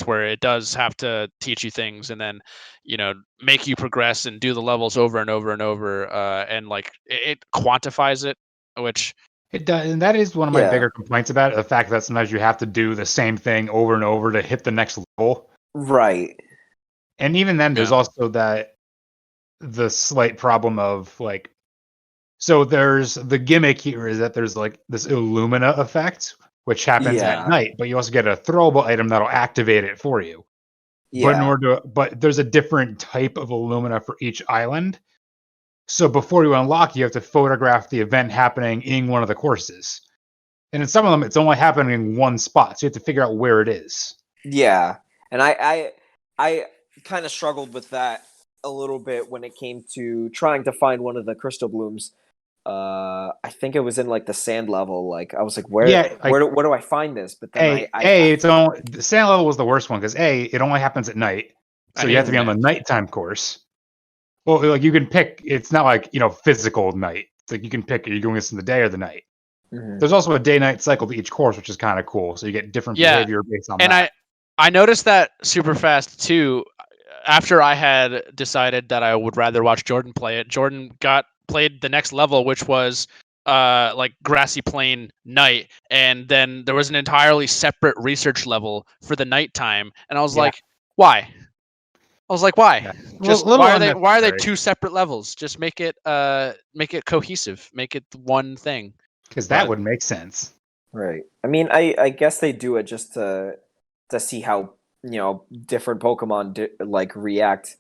where it does have to teach you things, and then make you progress and do the levels over and over and over, and like it quantifies it, which It does, and that is one of my Yeah. bigger complaints about it. The fact that sometimes you have to do the same thing over and over to hit the next level. Right. And even then, there's yeah also the slight problem of like, so there's the gimmick here is that there's like this Illumina effect, which happens at Yeah. night, but you also get a throwable item that'll activate it for you. Yeah. But there's a different type of Illumina for each island. So before you unlock, you have to photograph the event happening in one of the courses. And in some of them, it's only happening in one spot, so you have to figure out where it is. Yeah. And I kind of struggled with that a little bit when it came to trying to find one of the crystal blooms. I think it was in like the sand level. Like I was like, Yeah, like where do I find this? But then it's only the sand level was the worst one because it only happens at night, I so you hate have to be on the sand. nighttime course. Well, like you can pick. It's not like physical night. It's like you can pick. Are you doing this in the day or the night? Mhm. There's also a day-night cycle to each course, which is kind of cool. So you get different Yeah, behavior based on and that. I noticed that super fast too. After I had decided that I would rather watch Jordan play it, Jordan played the next level, which was like grassy plain night, and then there was an entirely separate research level for the nighttime, and I was Yeah. like, why? I was like, why? Yeah. Just Little why are they unnecessary. two separate levels? Just make it cohesive, make it one thing. Because that But would make sense. Right. I mean, I guess they do it just to see how different Pokemon like react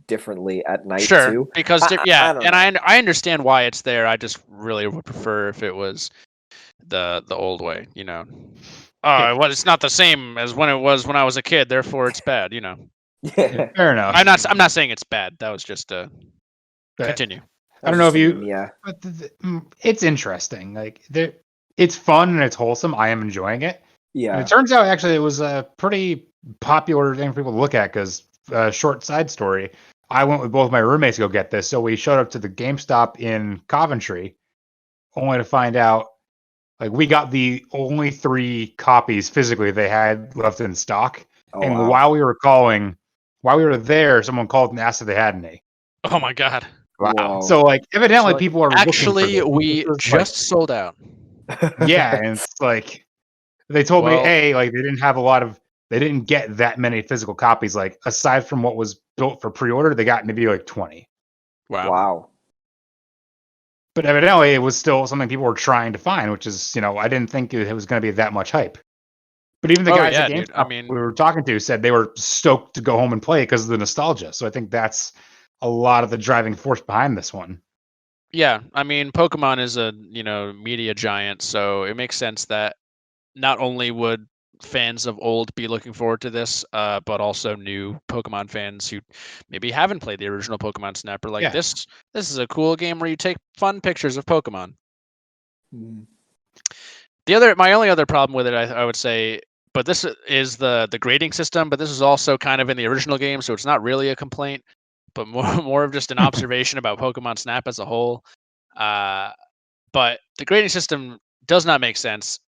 differently at night sure, too. because I don't and know. I understand why it's there. I just really would prefer if it was the old way, you know. Yeah. Oh, well, it's not the same as when it was when I was a kid, therefore it's bad, you know. Yeah, Yeah, fair enough. I'm not saying it's bad. That was just But continue. I that don't was know just if a you. meme. Yeah, But it's interesting. Like it's fun and it's wholesome. I am enjoying it. And it yeah. turns out actually it was a pretty popular thing for people to look at because short side story. I went with both my roommates to go get this. So we showed up to the GameStop in Coventry, only to find out like we got the only 3 copies physically they had left in stock. Oh And wow. while we were there, someone called and asked if they had any. Oh my god. Wow. So Whoa. like evidently So, people are looking for Actually, this. we This is, like, just sold out. yeah, and it's like they told me, Well, like they didn't get that many physical copies. Like aside from what was built for pre-order, they got maybe like 20. wow. wow. But evidently, it was still something people were trying to find, which is, I didn't think it was going to be that much hype. But even the Oh guys at yeah, dude. I GameStop mean, we were talking to said they were stoked to go home and play because of the nostalgia. So I think that's a lot of the driving force behind this one. yeah, I mean, Pokemon is a, media giant, so it makes sense that not only would fans of old be looking forward to this, but also new Pokemon fans who maybe haven't played the original Pokemon Snap are like, Yeah. this is a cool game where you take fun pictures of Pokemon. Mhm. My only other problem with it, I would say, but this is the grading system, but this is also kind of in the original game, so it's not really a complaint, but more more of just an observation about Pokemon Snap as a whole. Uh, but the grading system does not make sense.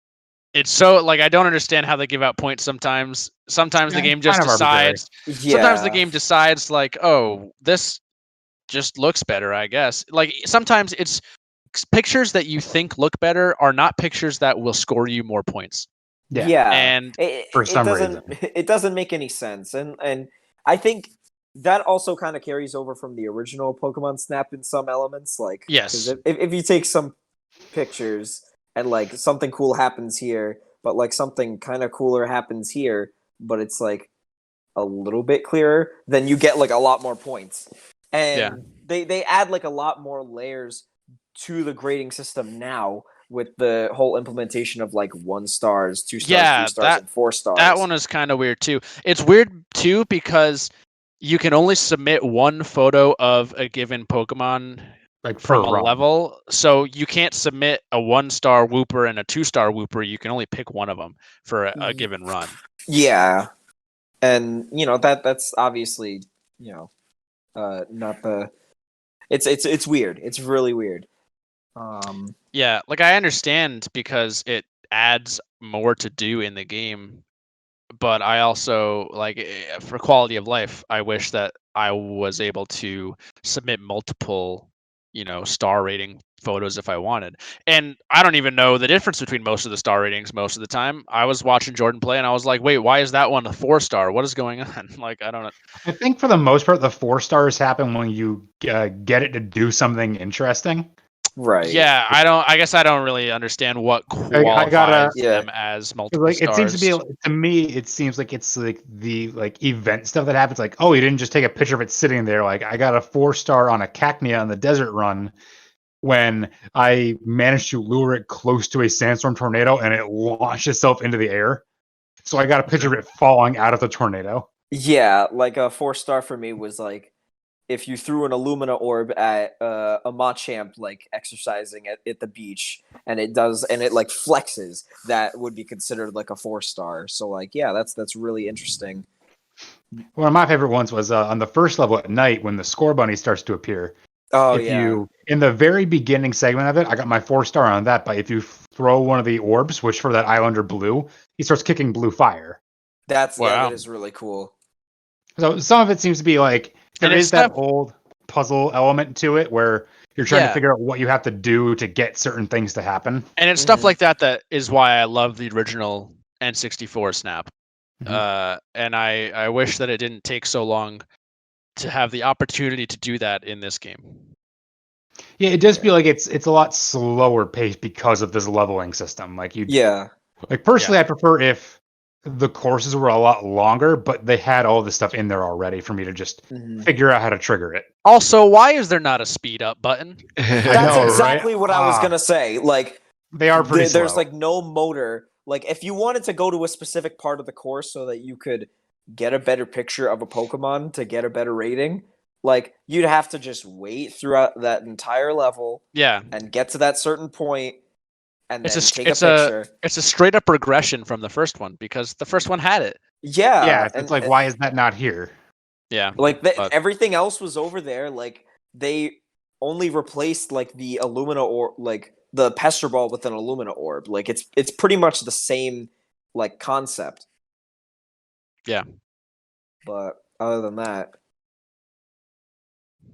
It's so like I don't understand how they give out points sometimes. Sometimes the Yeah, game kind just of arbitrary. decides. Sometimes the Yeah. game decides like, oh, this just looks better, I guess. Like sometimes it's pictures that you think look better are not pictures that will score you more points. Yeah, Yeah. And for It some doesn't reason. it doesn't make any sense. And I think that also kind of carries over from the original Pokemon Snap in some elements. Like, because yes, if you take some pictures and like something cool happens here, but like something kind of cooler happens here, but it's like a little bit clearer, then you get like a lot more points. yeah, And they add like a lot more layers to the grading system now with the whole implementation of like 1 stars, 2 stars, 3 yeah. stars, and 4 That stars. one is kind of weird too. It's weird too because you can only submit one photo of a given Pokemon Like per from a run. level. So you can't submit a 1-star Wooper and a 2-star Wooper. You can only pick one of them for a given run. Yeah. And that's obviously, not the it's weird. It's really weird. Yeah, like I understand because it adds more to do in the game, but I also like for quality of life, I wish that I was able to submit multiple, star rating photos if I wanted. And I don't even know the difference between most of the star ratings most of the time. I was watching Jordan play and I was like, "Wait, why is that one a 4-star? What is going on?" Like I don't. I think for the most part, the 4 stars happen when you get it to do something interesting. Right. Yeah, I guess I don't really understand what I gotta qualifies Yeah. them as multiple like it seems to be stars. to me. It seems like it's like the event stuff that happens. Like, oh, you didn't just take a picture of it sitting there. Like, I got a 4-star on a Cacnea on the desert run when I managed to lure it close to a sandstorm tornado and it launched itself into the air. So I got a picture of it falling out of the tornado. Yeah, like a 4 star for me was like if you threw an Illumina orb at a Machamp like exercising at the beach, and it like flexes, that would be considered like a 4-star. So like, yeah, that's really interesting. One of my favorite ones was on the first level at night when the score bunny starts to appear. Oh If yeah, you, in the very beginning segment of it, I got my 4-star on that, but if you throw one of the orbs, which for that Islander blue, he starts kicking blue fire. that Wow. is really cool. So some of it seems to be like, there And it's is that stuff- old puzzle element to it where you're trying to Yeah. figure out what you have to do to get certain things to happen. And it's stuff Mhm. like that is why I love the original N64 Snap. Mhm. And I wish that it didn't take so long to have the opportunity to do that in this game. Yeah, it does Yeah. feel like it's a lot slower paced because of this leveling system. Like Yeah, like personally, I prefer if the courses were a lot longer, but they had all this stuff in there already for me to just Mhm. figure out how to trigger it. Also, why is there not a speed up button? That's know, right? exactly what I was gonna say. Like, They are pretty there's slow. like no motor. Like, if you wanted to go to a specific part of the course so that you could get a better picture of a Pokemon to get a better rating, like you'd have to just wait throughout that entire level Yeah, and get to that certain point and it's then a take a it's a picture. it's a straight up regression from the first one because the first one had it. Yeah, Yeah, it's and like, why is that not here? Yeah, like but- everything else was over there. Like, they only replaced like the Illumina or like the Pester Ball with an Illumina orb. Like, it's pretty much the same like concept. Yeah. But other than that,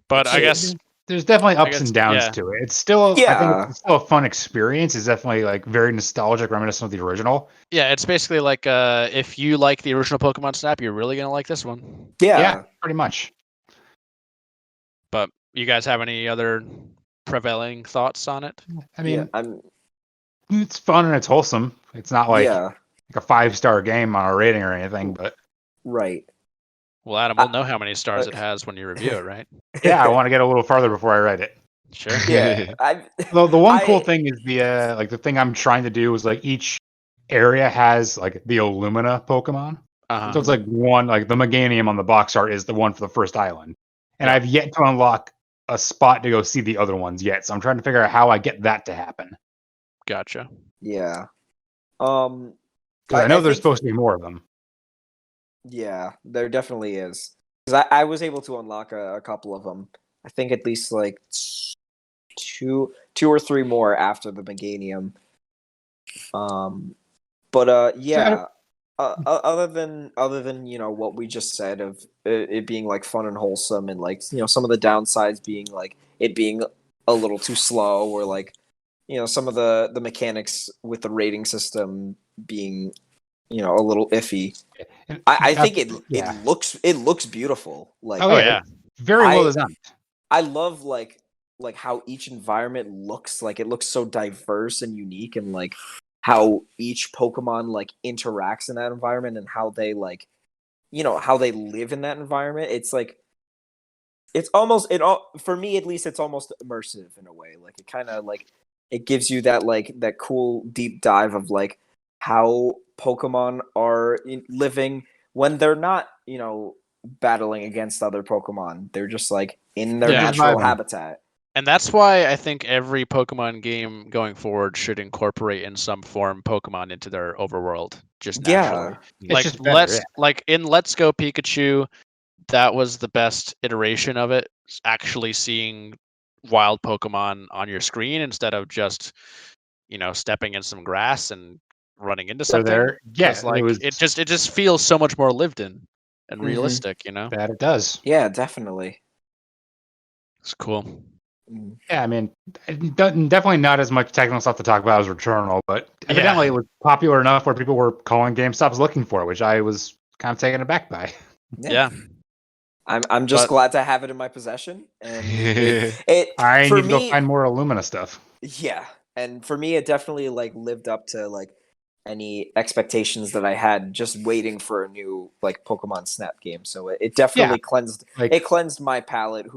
but I guess There's definitely ups guess, and downs yeah. to it. It's still, I think Yeah. it's still a fun experience. It's definitely like very nostalgic, reminiscent of the original. yeah, it's basically like if you like the original Pokemon Snap, you're really gonna like this one. yeah, Pretty much. But you guys have any other prevailing thoughts on it? I mean, I'm it's fun and it's wholesome. It's not like yeah, a 5-star game on a rating or anything, but right. Well, Adam, we'll know how many stars it has when you review it, right? yeah, I want to get a little farther before I write it. Sure. Yeah, The one cool I- thing is the thing I'm trying to do is like each area has like the Illumina Pokemon. Uh-huh. So it's like one, like the Meganium on the box art is the one for the first island. And Yeah. I've yet to unlock a spot to go see the other ones yet. So I'm trying to figure out how I get that to happen. Gotcha. yeah. 'Cause I know there's think- supposed to be more of them. Yeah, there definitely is. Because I was able to unlock a couple of them. I think at least like two or three more after the Meganium. But yeah. Other than what we just said of it being like fun and wholesome, and like some of the downsides being like it being a little too slow, or like some of the mechanics with the rating system being a little iffy. And I think it looks beautiful. Like, Oh, yeah. Very well designed. I love like how each environment looks. Like, it looks so diverse and unique, and like how each Pokemon like interacts in that environment, and how they like how they live in that environment. It's like it's almost for me at least, it's almost immersive in a way. Like, it kind of like it gives you that cool deep dive of like how Pokemon are living when they're not battling against other Pokemon. They're just like in their Yeah. natural Surviving. habitat. And that's why I think every Pokemon game going forward should incorporate in some form Pokemon into their overworld just naturally. Yeah. It's Like just better, like in Let's Go Pikachu, that was the best iteration of it. Actually seeing wild Pokemon on your screen instead of just stepping in some grass and running into So something. there, yeah, 'Cause, like it was it just feels so much more lived in and Mhm. realistic. that it does. Yeah, definitely. It's cool. Mm. Yeah, I mean, definitely not as much technical stuff to talk about as Returnal, but evidently it was popular enough where people were calling GameStops looking for it, which I was kind of taken aback by. Yeah. I'm just But- glad to have it in my possession, and I for need to go me, find more Illumina stuff. yeah, and for me, it definitely like lived up to like any expectations that I had just waiting for a new like Pokemon Snap game. So it definitely cleansed my palate.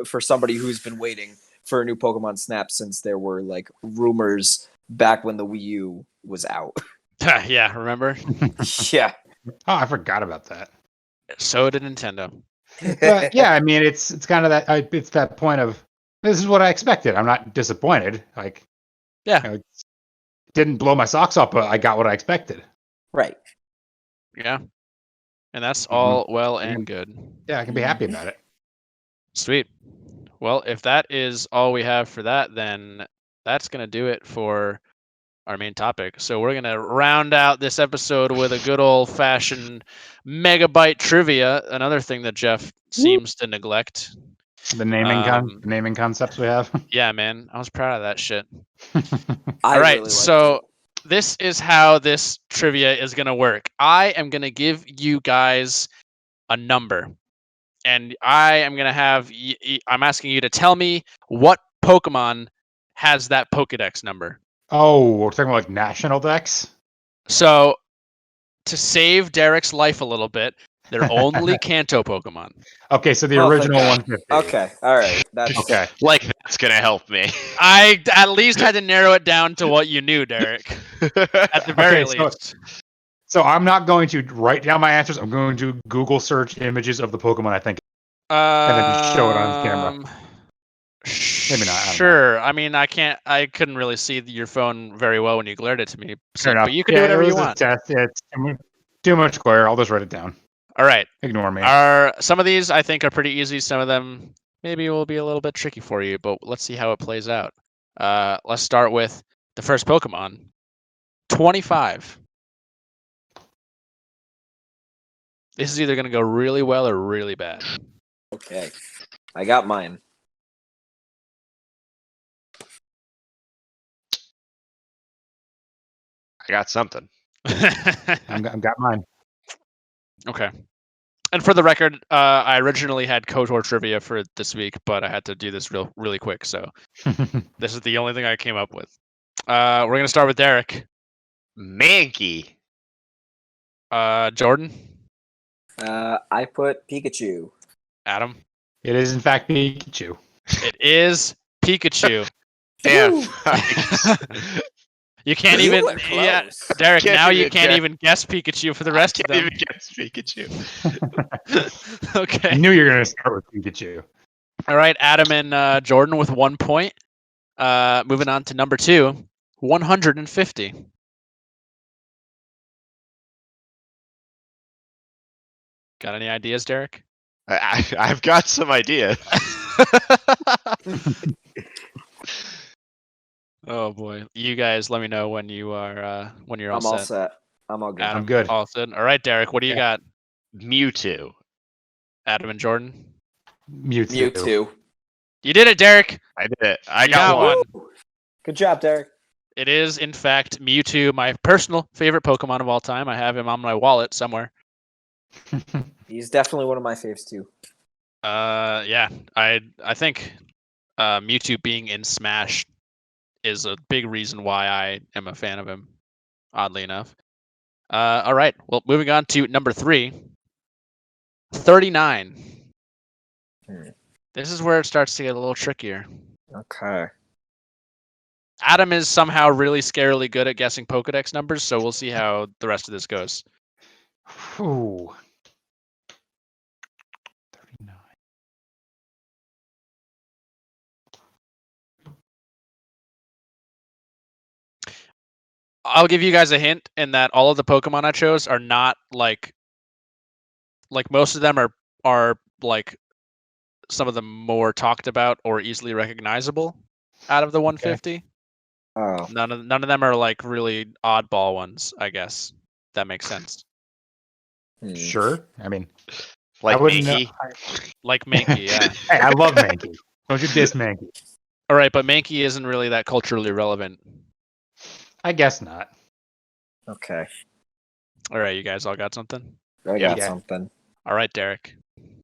For somebody who's been waiting for a new Pokemon Snap since there were like rumors back when the Wii U was out. Yeah, remember? Yeah, Oh, I forgot about that. So did Nintendo. But yeah, I mean, it's kind of that it's that point of this is what I expected. I'm not disappointed. Like, Yeah. you know, it didn't blow my socks off, but I got what I expected. Right. Yeah. And that's Mhm. all well and good. Yeah, I can be happy about it. Sweet. Well, if that is all we have for that, then that's going to do it for our main topic. So we're going to round out this episode with a good old fashioned megabyte trivia, another thing that Jeff seems to neglect. The naming concepts we have. Yeah, man. I was proud of that shit. I All right. really liked So it. this is how this trivia is going to work. I am going to give you guys a number. And I am going to have, I'm asking you to tell me what Pokemon has that Pokedex number. Oh, we're talking about like national decks? So to save Derek's life a little bit, they're only Kanto Pokemon. Okay, so the Oh, thank original God. 150. Okay, all right. That's Okay. Like that's gonna help me. I at least had to narrow it down to what you knew, Derek. At the very Okay, least. So I'm not going to write down my answers. I'm going to Google search images of the Pokemon I think, and then just show it on camera. Maybe not. I don't know. Sure. I mean, I couldn't really see your phone very well when you glared it to me. Fair enough. But you can do whatever it you was a want. test. It's too much glare. I'll just write it down. All right. Ignore me. Some of these I think are pretty easy. Some of them maybe will be a little bit tricky for you, but let's see how it plays out. Let's start with the first Pokemon. 25. This is either going to go really well or really bad. okay. I got mine. I got something. I've got mine. Okay. And for the record, I originally had KOTOR trivia for this week, but I had to do this really quick, so this is the only thing I came up with. We're going to start with Derek. Mankey. Jordan. I put Pikachu. Adam. It is in fact Pikachu. It is Pikachu. Damn. You can't You even. were Yeah, close. Derek. Can't Now you even can't guess. even guess Pikachu for the rest of Can't them. even guess Pikachu. I Okay. knew you were going to start with Pikachu. All right, Adam and Jordan with 1 point. Moving on to number 2, 150. Got any ideas, Derek? I've got some ideas. Oh boy, you guys, let me know when you are when you're all I'm all set. set. I'm all good. Adam, I'm good. all set. All right, Derek, what do you Yeah. got? Mewtwo. Adam and Jordan. Mewtwo. You did it, Derek. I did it. I You got got one. one. Good job, Derek. It is, in fact, Mewtwo, my personal favorite Pokemon of all time. I have him on my wallet somewhere. He's definitely one of my faves too. Yeah, I think Mewtwo being in Smash is a big reason why I am a fan of him. Oddly enough. All right. Well, moving on to number 3, 39. Hmm. This is where it starts to get a little trickier. Okay. Adam is somehow really scarily good at guessing Pokedex numbers, so we'll see how the rest of this goes. Ooh. 39. I'll give you guys a hint in that all of the Pokemon I chose are not like most of them are like some of the more talked about or easily recognizable out of the 150. Oh. None of them are like really oddball ones, I guess. That makes sense. Sure. I mean, Like I wouldn't Mankey. Like Mankey, yeah. Hey, I love Mankey. Don't you diss Mankey? All right, but Mankey isn't really that culturally relevant. I guess not. Okay. All right, you guys all got something? I Yeah. got something. All right, Derek.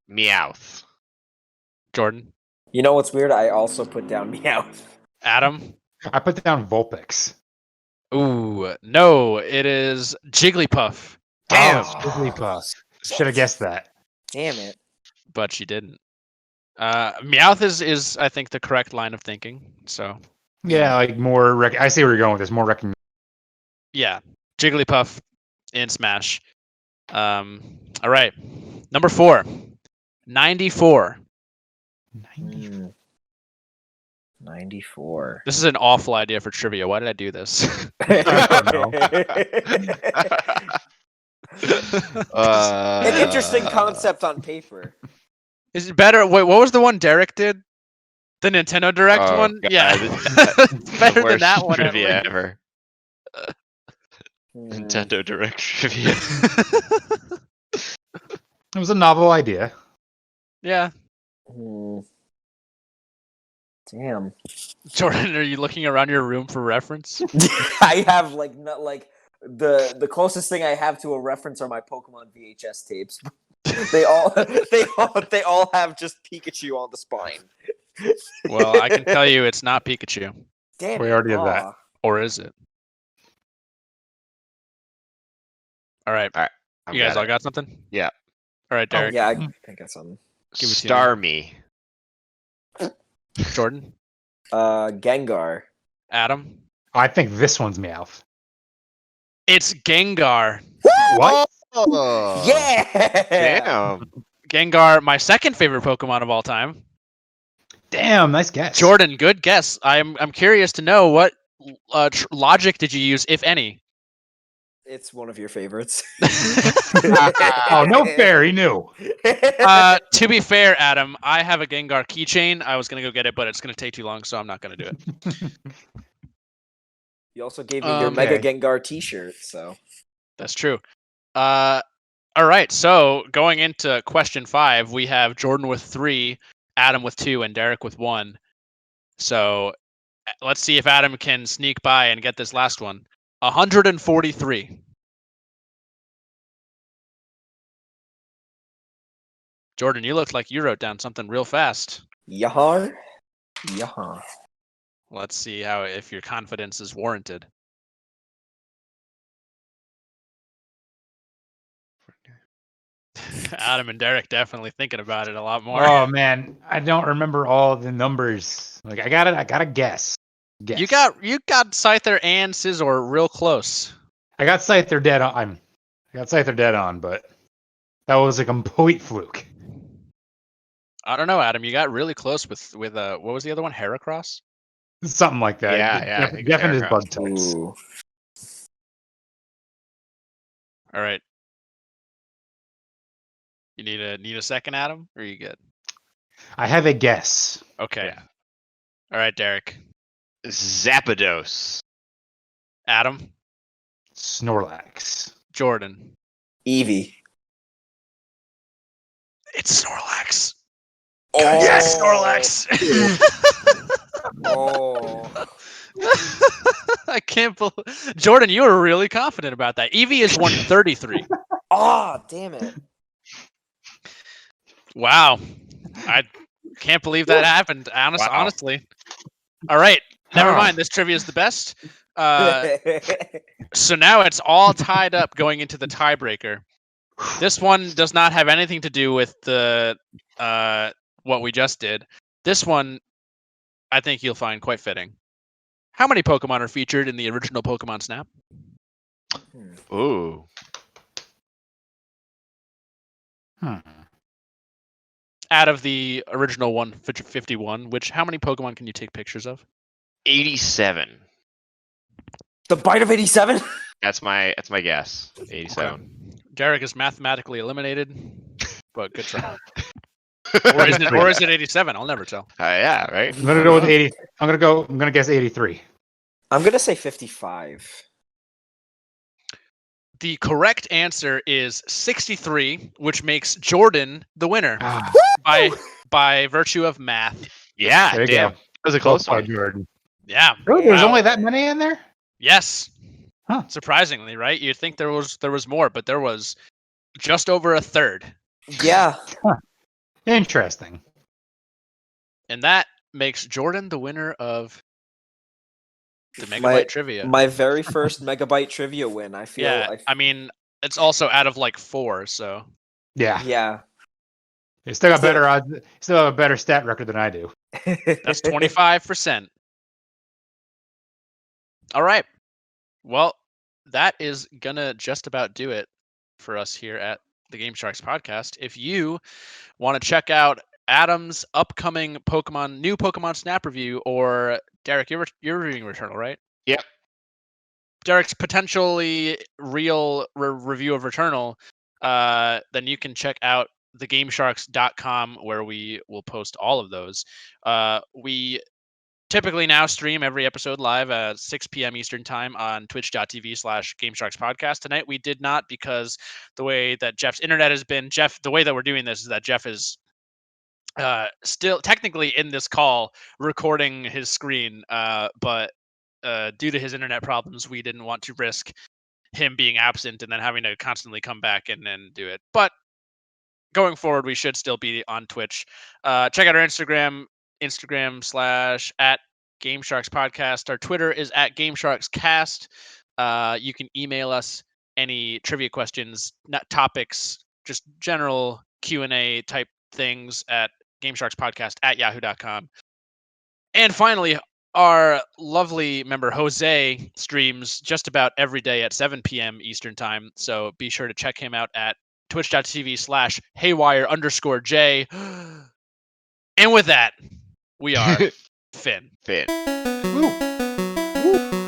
Meowth. Jordan. You know what's weird? I also put down Meowth. Adam. I put down Vulpix. Ooh, no, it is Jigglypuff. Damn. Oh, Jigglypuff. Should have guessed that. Damn it. But she didn't. Meowth is I think the correct line of thinking. So Yeah, like more. I see where you're going with this. More recognition. yeah, Jigglypuff in Smash. All right, number 4, 94. 94. 94. This is an awful idea for trivia. Why did I do this? An interesting concept on paper. Is it better? Wait, what was the one Derek did? The Nintendo Direct Oh, one? God, Yeah. the Better than worst that one. at trivia least. ever. Hmm. Nintendo Direct trivia. It was a novel idea. Yeah. Hmm. Damn. Jordan, are you looking around your room for reference? I have not the closest thing I have to a reference are my Pokemon VHS tapes. they all have just Pikachu on the spine. Well, I can tell you it's not Pikachu. Damn We it. already did that. Aw. Or is it? All right. You guys all got something? Yeah. All right, Derek. Yeah, I think that's something. Give it to Star me. Jordan? Gengar. Adam? I think this one's Meowth. It's Gengar. What? Oh, Yeah. damn. Gengar, my second favorite Pokemon of all time. Damn, nice guess. Jordan, good guess. I'm curious to know what logic did you use, if any? It's one of your favorites. Oh, no fair. He knew. To be fair, Adam, I have a Gengar keychain. I was gonna go get it, but it's gonna take too long, so I'm not gonna do it. You also gave me your Mega Okay. Gengar T-shirt, so That's true. All right. So going into question 5, we have Jordan with 3, Adam with 2, and Derek with 1. So let's see if Adam can sneak by and get this last one. 143. Jordan, you looked like you wrote down something real fast. Yahar. Yaha. Let's see if your confidence is warranted. Adam and Derek definitely thinking about it a lot more. Oh man, I don't remember all the numbers. Like I gotta guess. You got Scyther and Scizor real close. I got Scyther dead on. I got Scyther dead on, but that was a complete fluke. I don't know, Adam. You got really close with what was the other one? Heracross? Something like that. Yeah, I think Definitely Heracross. bug types. Ooh. All right. You need a second, Adam, or are you good? I have a guess. Okay. Yeah. All right, Derek. Zapdos. Adam. Snorlax. Jordan. Eevee. It's Snorlax. Oh. Yes, Snorlax. Oh. I can't believe Jordan, you were really confident about that. Eevee is 133. Oh, damn it. Wow. I can't believe that happened. Wow. Honestly. All right. Never mind. This trivia is the best. So now it's all tied up going into the tiebreaker. This one does not have anything to do with the what we just did. This one, I think you'll find quite fitting. How many Pokemon are featured in the original Pokemon Snap? Ooh. Out of the original 151, how many Pokemon can you take pictures of? 87. The bite of 87? That's my guess. 87. Okay. Derek is mathematically eliminated, but good try. or is it 87? I'll never tell. Yeah, right. I'm gonna go with 80. I'm gonna guess 83. I'm going to say 55. The correct answer is 63, which makes Jordan the winner by virtue of math. Yeah, There you damn. go. That was a close By one. Jordan. Yeah. Really? There's Wow. only that many in there? Yes. Huh. Surprisingly, right? You'd think there was more, but there was just over a third. Yeah. Interesting. And that makes Jordan the winner of the Megabyte Trivia. My very first Megabyte Trivia win. I feel. Yeah, I mean, it's also out of like 4, so. Yeah. Yeah. They still got better odds. Still have a better stat record than I do. That's 25%. All right. Well, that is gonna just about do it for us here at the Game Sharks podcast. If you want to check out Adam's upcoming new Pokemon Snap review, or Derek, you're reviewing Returnal, right? Yep. Derek's potentially real review of Returnal, then you can check out thegamesharks.com, where we will post all of those. We typically now stream every episode live at 6 p.m. Eastern time on twitch.tv/GameSharksPodcast. Tonight we did not, because the way that Jeff's internet has been, the way that we're doing this is that Jeff is still technically in this call recording his screen, but due to his internet problems, we didn't want to risk him being absent and then having to constantly come back and then do it. But going forward, we should still be on Twitch. Check out our Instagram @GameSharksPodcast. Our Twitter is @GameSharksCast. You can email us any trivia questions, topics, just general Q&A type things at GameSharksPodcast@yahoo.com. And finally, our lovely member Jose streams just about every day at 7 p.m. Eastern time. So be sure to check him out at twitch.tv/haywire_J. And with that, we are Finn. Finn. Woo. Woo.